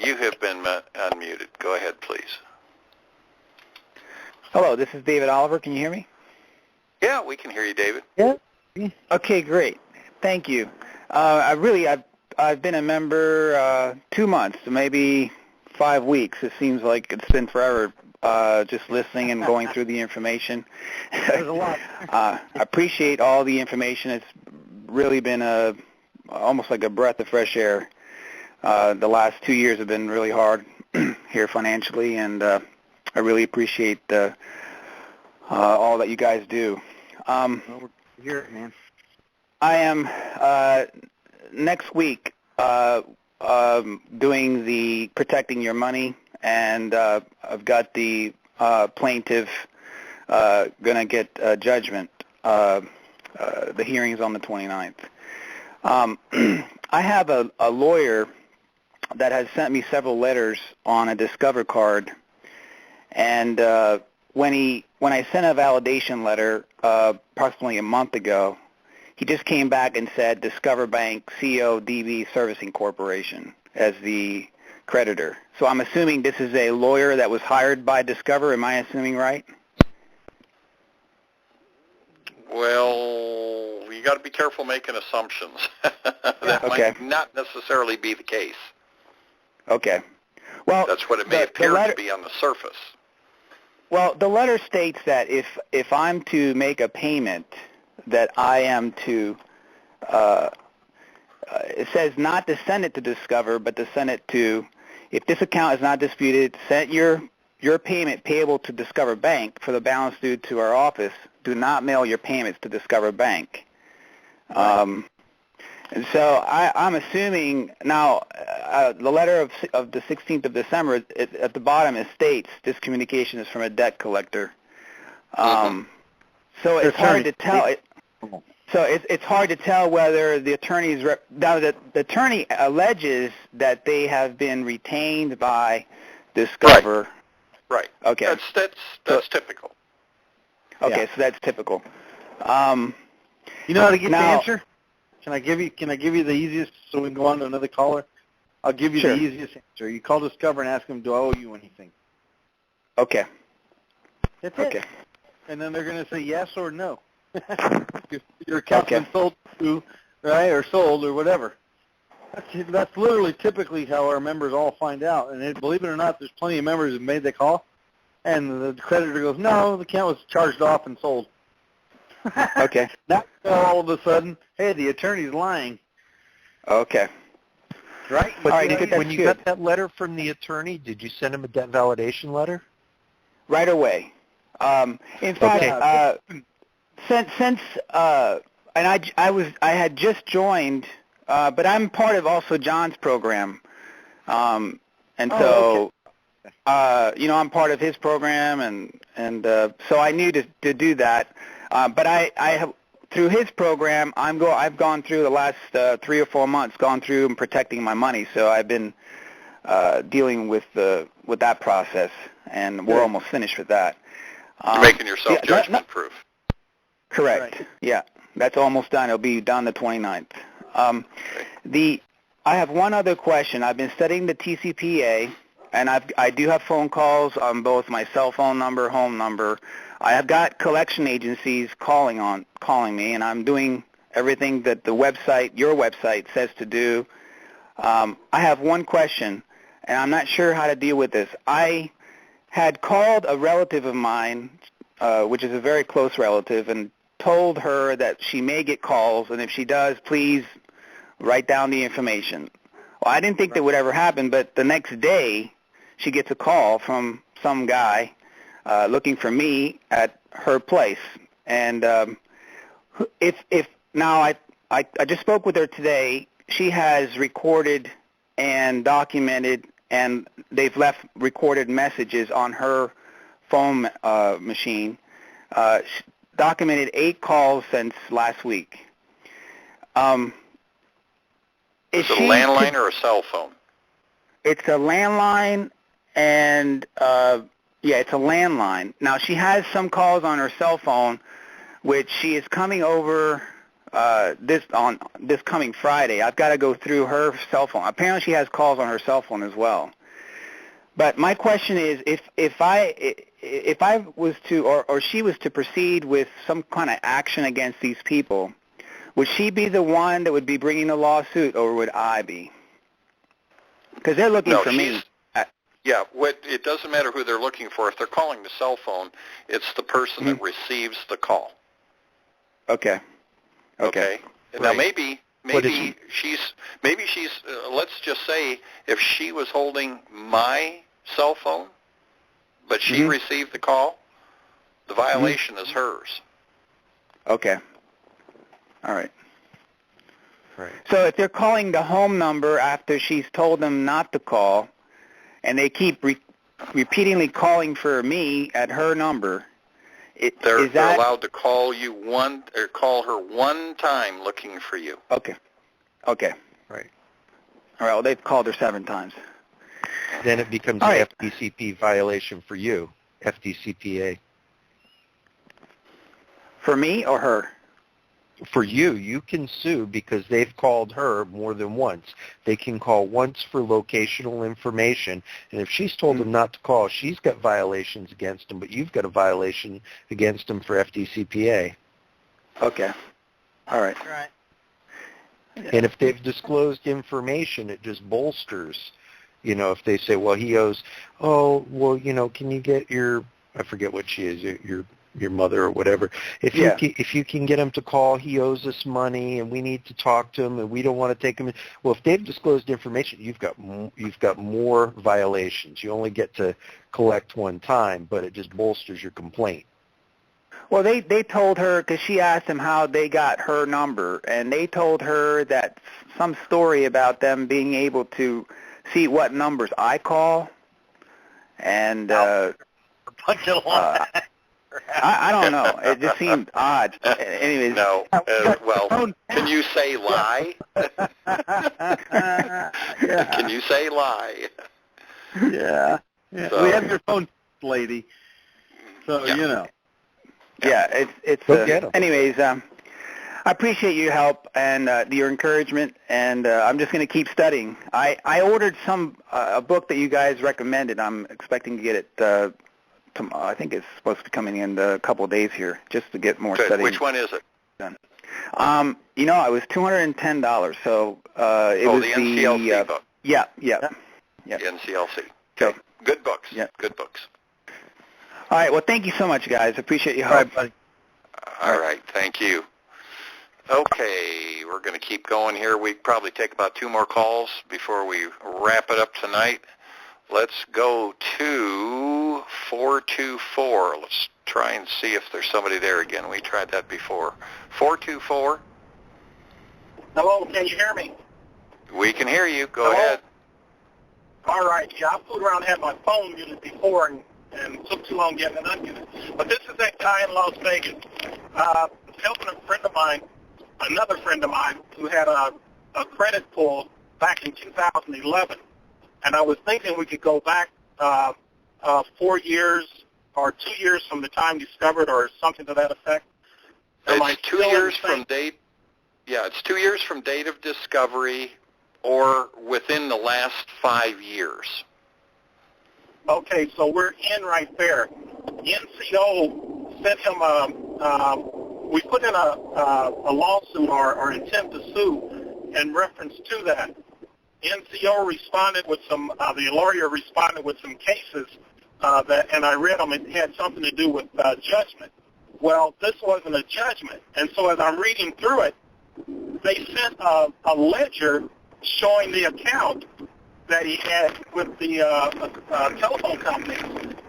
You have been unmuted. Go ahead, please. Hello, this is David Oliver. Can you hear me? Yeah, we can hear you, David. Yeah. Okay, great. Thank you. I've been a member 2 months, maybe 5 weeks. It seems like it's been forever just listening and going through the information. There's a lot. I appreciate all the information. It's really been almost like a breath of fresh air. The last 2 years have been really hard here financially, and I really appreciate all that you guys do. Well, we're here, man. I am next week doing the protecting your money, and I've got the plaintiff going to get judgment. The hearing's on the 29th. I have a lawyer that has sent me several letters on a Discover card, and when I sent a validation letter approximately a month ago, he just came back and said Discover Bank CO DB Servicing Corporation as the creditor. So I'm assuming this is a lawyer that was hired by Discover. Am I assuming right? Well, you got to be careful making assumptions. That might not necessarily be the case. Okay. Well, that's what it may appear to be on the surface. Well, the letter states that if I'm to make a payment, that I am to, it says not to send it to Discover, but to send it to, if this account is not disputed, send your payment payable to Discover Bank for the balance due to our office. Do not mail your payments to Discover Bank. And so I'm assuming now the letter of the 16th of December, at the bottom it states this communication is from a debt collector. So it's hard to tell. It's hard to tell whether the attorney's now the attorney alleges that they have been retained by Discover. Right. Okay. That's typical. Okay, so that's typical. You know how to get the answer? Can I give you the easiest so we can go on to another caller? I'll give you the easiest answer. You call Discover and ask them, do I owe you anything? Okay. That's it. And then they're going to say yes or no. Your account's been sold to, right, or sold or whatever. That's literally typically how our members all find out. And believe it or not, there's plenty of members who made that call, and the creditor goes, no, the account was charged off and sold. Okay. Now all of a sudden, hey, the attorney's lying. Okay. Right. But all right, when you got that letter from the attorney, did you send him a debt validation letter? Right away. In fact, since and I had just joined, but I'm part of also John's program, and so I'm part of his program, and so I knew to do that. But I have, through his program, I've gone through the last 3 or 4 months, gone through and protecting my money. So I've been dealing with that process, and we're almost finished with that. You're making yourself judgment-proof. Correct. Right. Yeah, that's almost done. It'll be done the 29th. I have one other question. I've been studying the TCPA, and I do have phone calls on both my cell phone number, home number. I have got collection agencies calling me, and I'm doing everything that your website says to do. I have one question, and I'm not sure how to deal with this. I had called a relative of mine, which is a very close relative, and told her that she may get calls, and if she does, please write down the information. Well, I didn't think that would ever happen, but the next day she gets a call from some guy looking for me at her place. And if now I just spoke with her today. She has recorded and documented, and they've left recorded messages on her phone machine. Documented 8 calls since last week. Is it a landline or a cell phone? It's a landline, and it's a landline. Now she has some calls on her cell phone, which she is coming over this coming Friday. I've got to go through her cell phone. Apparently, she has calls on her cell phone as well. But my question is, if I was to, or she was to proceed with some kind of action against these people, would she be the one that would be bringing the lawsuit, or would I be? Because they're looking for me. Yeah, it doesn't matter who they're looking for. If they're calling the cell phone, it's the person that receives the call. Okay. Now maybe she's let's just say if she was holding my cell phone, but she received the call. The violation is hers. Okay. All right. Right. So if they're calling the home number after she's told them not to call, and they keep repeatedly calling for me at her number, They're allowed to call call her one time looking for you. Okay. Right. All right, well, they've called her 7 times. Then it becomes an FDCP violation for you, FDCPA. For me or her? For you. You can sue because they've called her more than once. They can call once for locational information, and if she's told them not to call, she's got violations against them, but you've got a violation against them for FDCPA. Okay. All right. And if they've disclosed information, it just bolsters, if they say, well, he owes, can you get I forget what she is, your mother or whatever. If you can get him to call, he owes us money, and we need to talk to him, and we don't want to take him in. Well, if they've disclosed information, you've got more violations. You only get to collect one time, but it just bolsters your complaint. Well, they told her, because she asked them how they got her number, and they told her that some story about them being able to see what numbers I call, and I don't know. It just seemed odd. Anyways. No. Can you say lie? Can you say lie? Yeah. So, we have your phone, lady. So, Yeah, it's anyways, I appreciate your help and your encouragement, and I'm just going to keep studying. I ordered a book that you guys recommended. I'm expecting to get it tomorrow. I think it's supposed to be coming in a couple of days here, just to get more studying. Which one is it? Done. It was $210. So it was the NCLC book. Yeah. The NCLC. So good books. Yeah. Good books. All right. Well, thank you so much, guys. Appreciate your help. All right, buddy. All right. Thank you. Okay, we're going to keep going here. We probably take about 2 more calls before we wrap it up tonight. Let's go to 424. Let's try and see if there's somebody there again. We tried that before. 424. Hello, can you hear me? We can hear you. Go ahead. All right. Yeah, I fooled around and had my phone muted before and took too long getting it unmuted. But this is that guy in Las Vegas. Helping a friend of mine, another friend of mine, who had a credit pull back in 2011. And I was thinking we could go back 4 years or 2 years from the time discovered or something to that effect. It's 2 years from date. Yeah, it's 2 years from date of discovery or within the last 5 years. Okay, so we're in right there. NCO sent him we put in a lawsuit or intent to sue in reference to that. NCO responded with the lawyer responded with some cases and I read them. It had something to do with judgment. Well, this wasn't a judgment. And so as I'm reading through it, they sent a ledger showing the account that he had with the telephone company.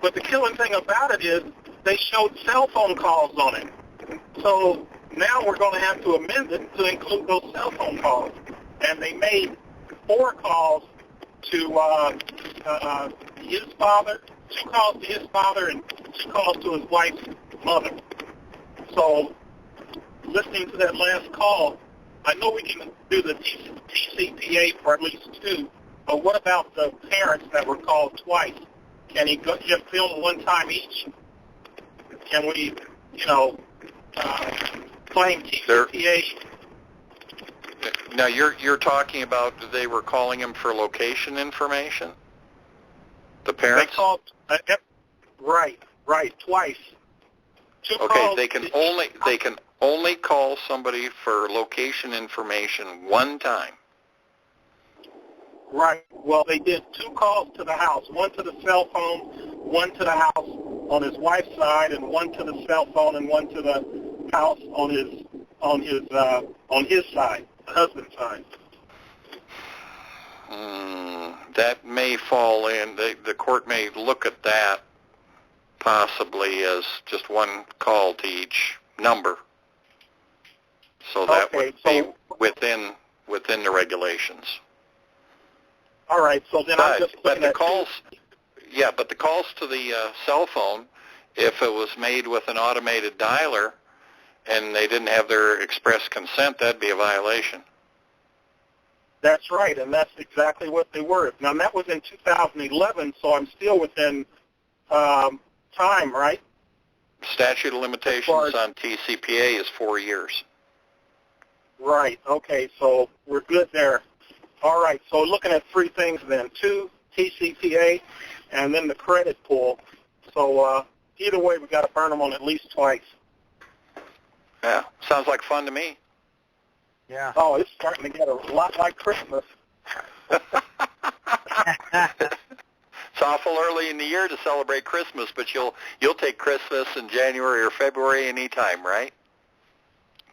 But the killing thing about it is they showed cell phone calls on it. So now we're going to have to amend it to include those cell phone calls. And they made 4 calls to his father, 2 calls to his father, and 2 calls to his wife's mother. So listening to that last call, I know we can do the TCPA for at least 2, but what about the parents that were called twice? Can he just bill them one time each? Can we, claim TCPA? Now, you're talking about they were calling him for location information? The parents? They called, right, twice. 2 Okay, calls. they can only call somebody for location information one time. Right. Well, they did 2 calls to the house, 1 to the cell phone, 1 to the house on his wife's side, and 1 to the cell phone and 1 to the house on his side, the husband's side. That may fall in. The court may look at that possibly as just one call to each number. So that would be within the regulations. All right, so then I'm just looking at calls. Yeah, but the calls to the cell phone, if it was made with an automated dialer and they didn't have their express consent, that'd be a violation. That's right, and that's exactly what they were. Now, that was in 2011, so I'm still within time, right? Statute of limitations on TCPA is 4 years. Right, okay, so we're good there. All right, so looking at three things then, 2, TCPA, and then the credit pull. So either way, we got to burn them on at least twice. Yeah, sounds like fun to me. Yeah. Oh, it's starting to get a lot like Christmas. It's awful early in the year to celebrate Christmas, but you'll take Christmas in January or February anytime, right?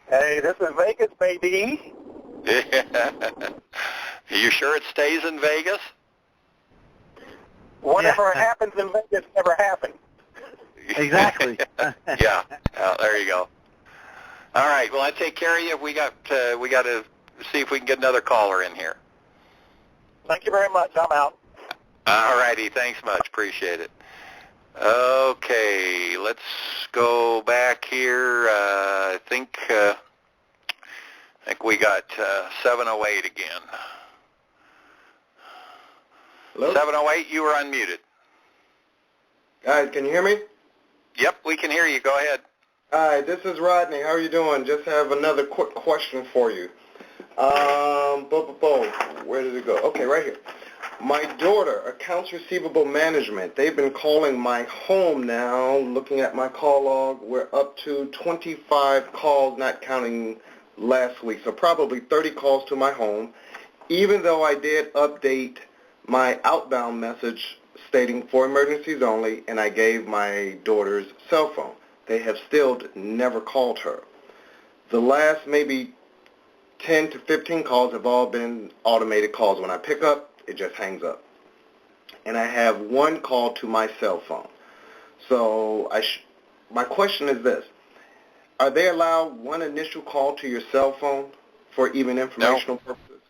Hey, this is Vegas, baby. Are you sure it stays in Vegas? Whatever happens in Vegas never happened. Exactly. Yeah. There you go. All right. Well, I take care of you. We got to see if we can get another caller in here. Thank you very much. I'm out. All righty. Thanks much. Appreciate it. Okay. Let's go back here. I think we got 708 again. Hello? 708, you were unmuted. Guys, can you hear me? Yep, we can hear you. Go ahead. Hi, this is Rodney. How are you doing? Just have another quick question for you. Where did it go? Okay, right here. My daughter, accounts receivable management, they've been calling my home now. Looking at my call log, we're up to 25 calls, not counting last week, so probably 30 calls to my home, even though I did update my outbound message stating for emergencies only, and I gave my daughter's cell phone. They have still never called her. The last maybe 10 to 15 calls have all been automated calls. When I pick up, it just hangs up. And I have one call to my cell phone. So my question is this. Are they allowed one initial call to your cell phone for even informational purposes?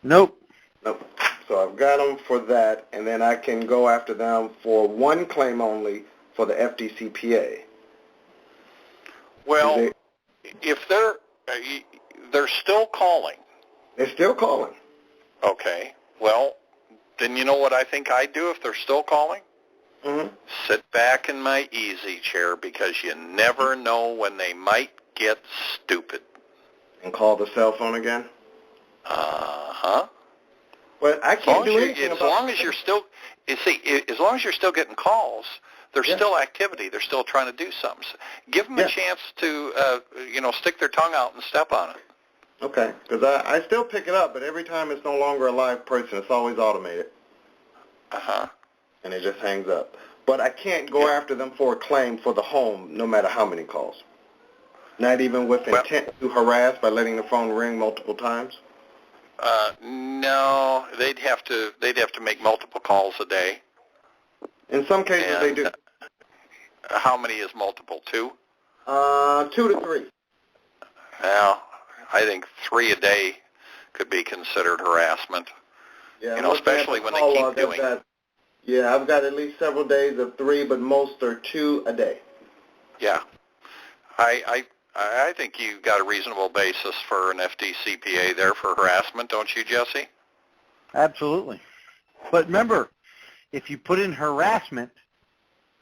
Nope. Nope. So I've got them for that, and then I can go after them for one claim only for the FDCPA. Well, if they're still calling. They're still calling. Okay. Well, then you know what I think I'd do if they're still calling? Mm-hmm. Sit back in my easy chair, because you never know when they might get stupid. And call the cell phone again? Uh-huh. Well, I can't do anything as long as you're still getting calls, there's still activity. They're still trying to do something. So give them a chance to, stick their tongue out and step on it. Okay, because I still pick it up, but every time it's no longer a live person. It's always automated. Uh-huh. And it just hangs up. But I can't go after them for a claim for the home, no matter how many calls. Not even with intent to harass by letting the phone ring multiple times? No, they'd have to make multiple calls a day. In some cases, they do. How many is multiple? 2? 2 to 3. Well, I think 3 a day could be considered harassment. Yeah, especially when they keep doing. Yeah, I've got at least several days of 3, but most are 2 a day. Yeah, I think you got a reasonable basis for an FDCPA there for harassment, don't you, Jesse? Absolutely. But remember, if you put in harassment,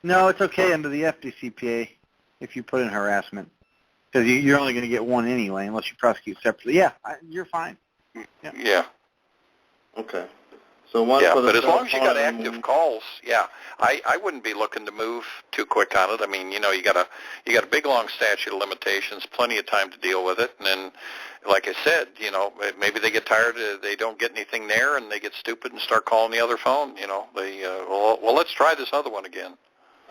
no, it's okay under the FDCPA if you put in harassment, because you're only going to get one anyway unless you prosecute separately. Yeah, you're fine. Yeah. Okay. So one for the but as long as you got active calls, I wouldn't be looking to move too quick on it. I mean, you got a big long statute of limitations, plenty of time to deal with it, and then, like I said, maybe they get tired, they don't get anything there, and they get stupid and start calling the other phone. Well, let's try this other one again.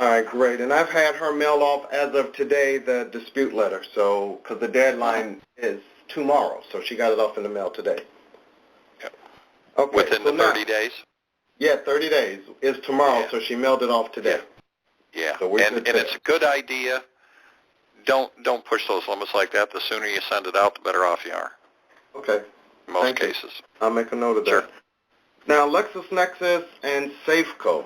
All right, great. And I've had her mail off as of today the dispute letter, so because the deadline is tomorrow, so she got it off in the mail today. Okay, Within the 30 days? Yeah, 30 days is tomorrow, so she mailed it off today. Yeah, So and it's a good idea. Don't push those limits like that. The sooner you send it out, the better off you are. Okay. In most Thank you. cases. I'll make a note of that. Sure. Now, LexisNexis and Safeco.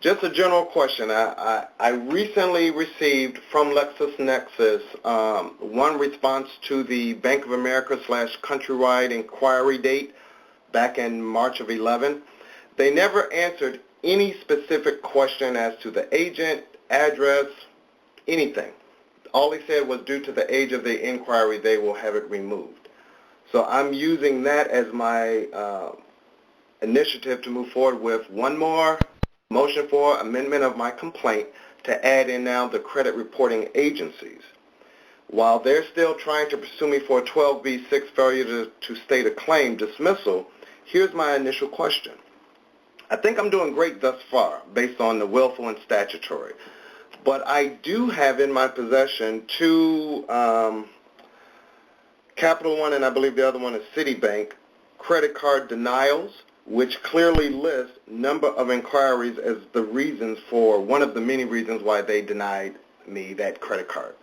Just a general question. I recently received from LexisNexis one response to the Bank of America / Countrywide inquiry date back in March of 11. They never answered any specific question as to the agent, address, anything. All they said was due to the age of the inquiry, they will have it removed. So I'm using that as my initiative to move forward with one more motion for amendment of my complaint to add in now the credit reporting agencies. While they're still trying to pursue me for a 12B6 failure to state a claim dismissal, here's my initial question. I think I'm doing great thus far based on the willful and statutory. But I do have in my possession two Capital One and I believe the other one is Citibank credit card denials, which clearly list number of inquiries as the reasons for one of the many reasons why they denied me that credit card.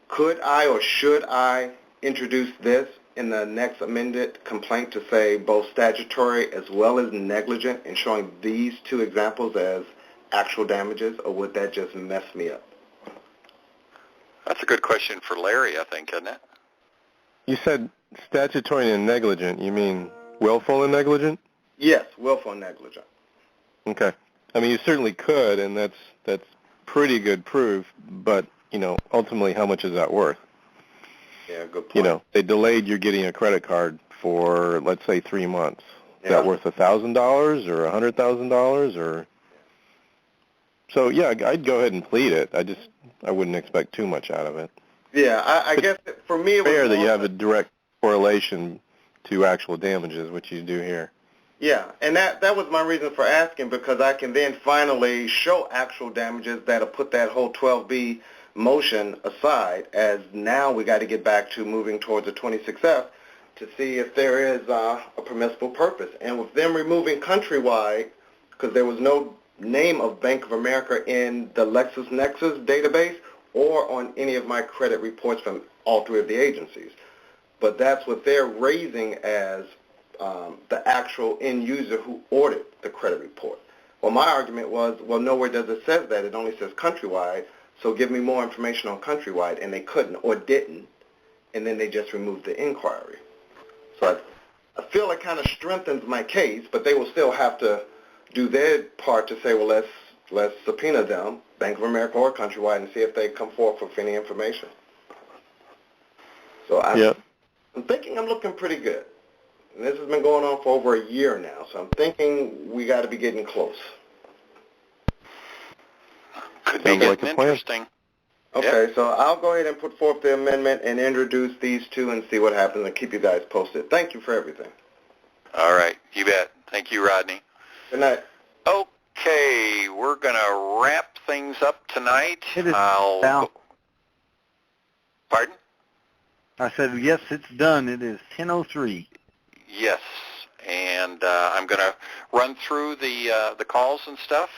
Could I or should I introduce this in the next amended complaint to say both statutory as well as negligent and showing these two examples as actual damages, or would that just mess me up? That's a good question for Larry, I think, isn't it? You said statutory and negligent. You mean willful and negligent? Yes, willful and negligent. Okay. I mean, you certainly could, and that's pretty good proof, but, ultimately, how much is that worth? Yeah, good point. They delayed your getting a credit card for, let's say, 3 months. Is Yeah. that worth $1,000 or $100,000 or? So, yeah, I'd go ahead and plead it. I wouldn't expect too much out of it. Yeah, I guess for me it was fair that more you have a direct correlation to actual damages, which you do here. Yeah, and that was my reason for asking, because I can then finally show actual damages that'll put that whole 12B motion aside, as now we got to get back to moving towards a 26F to see if there is a permissible purpose. And with them removing Countrywide, because there was no name of Bank of America in the LexisNexis database or on any of my credit reports from all three of the agencies. But that's what they're raising as the actual end user who ordered the credit report. Well, my argument was, well, nowhere does it say that. It only says Countrywide, so give me more information on Countrywide, and they couldn't or didn't, and then they just removed the inquiry. So I feel it kind of strengthens my case, but they will still have to do their part to say, well, let's subpoena them, Bank of America or Countrywide, and see if they come forth with any information. So I'm thinking I'm looking pretty good. And this has been going on for over a year now, so I'm thinking we got to be getting close. Could be getting interesting. Okay, so I'll go ahead and put forth the amendment and introduce these two and see what happens and keep you guys posted. Thank you for everything. All right, you bet. Thank you, Rodney. Good night. Okay, we're going to wrap things up tonight. Pardon? I said, yes, it's done. It is 10:03. Yes, and I'm going to run through the calls and stuff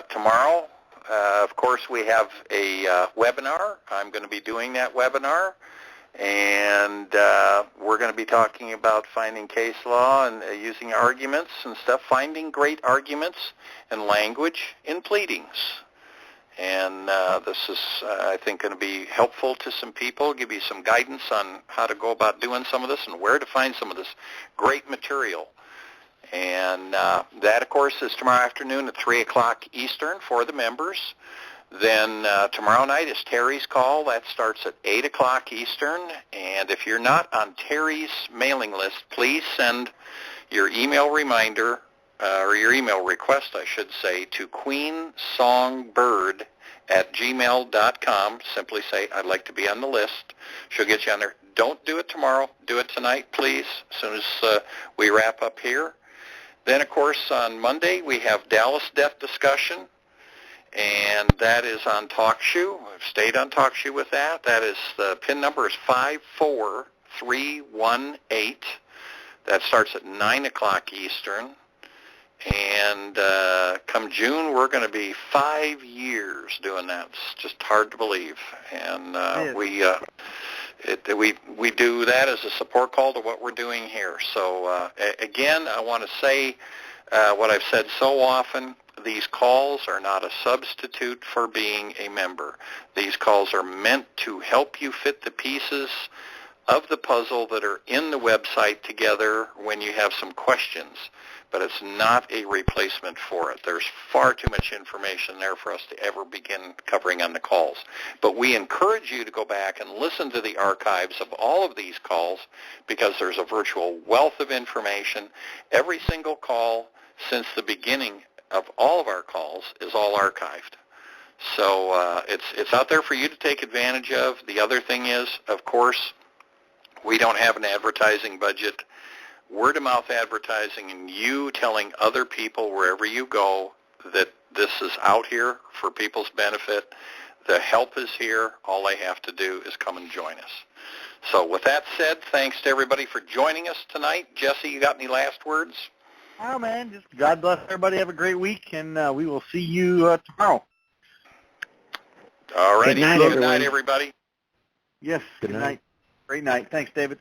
tomorrow. Of course, we have a webinar. I'm going to be doing that webinar, and we're going to be talking about finding case law and using arguments and stuff, finding great arguments and language in pleadings. And this is, I think, going to be helpful to some people, give you some guidance on how to go about doing some of this and where to find some of this great material. And that, of course, is tomorrow afternoon at 3 o'clock Eastern for the members. Then tomorrow night is Terry's call. That starts at 8 o'clock Eastern. And if you're not on Terry's mailing list, please send your email reminder or your email request, I should say, to queensongbird@gmail.com. Simply say, I'd like to be on the list. She'll get you on there. Don't do it tomorrow. Do it tonight, please, as soon as we wrap up here. Then, of course, on Monday, we have Dallas Death Discussion, and that is on TalkShoe. I've stayed on TalkShoe with that. That is, the PIN number is 54318. That starts at 9 o'clock Eastern. And come June, we're going to be 5 years doing that. It's just hard to believe. And we do that as a support call to what we're doing here. So again, I want to say what I've said so often. These calls are not a substitute for being a member. These calls are meant to help you fit the pieces of the puzzle that are in the website together when you have some questions, but it's not a replacement for it. There's far too much information there for us to ever begin covering on the calls. But we encourage you to go back and listen to the archives of all of these calls because there's a virtual wealth of information. Every single call since the beginning of all of our calls is all archived. So it's out there for you to take advantage of. The other thing is, of course, we don't have an advertising budget. Word-of-mouth advertising and you telling other people wherever you go that this is out here for people's benefit. The help is here. All they have to do is come and join us. So with that said, thanks to everybody for joining us tonight. Jesse, you got any last words? Oh, man, just God bless everybody. Have a great week, and we will see you tomorrow. All righty. Good night, Good night, everybody. Yes, good night. Great night. Thanks, David.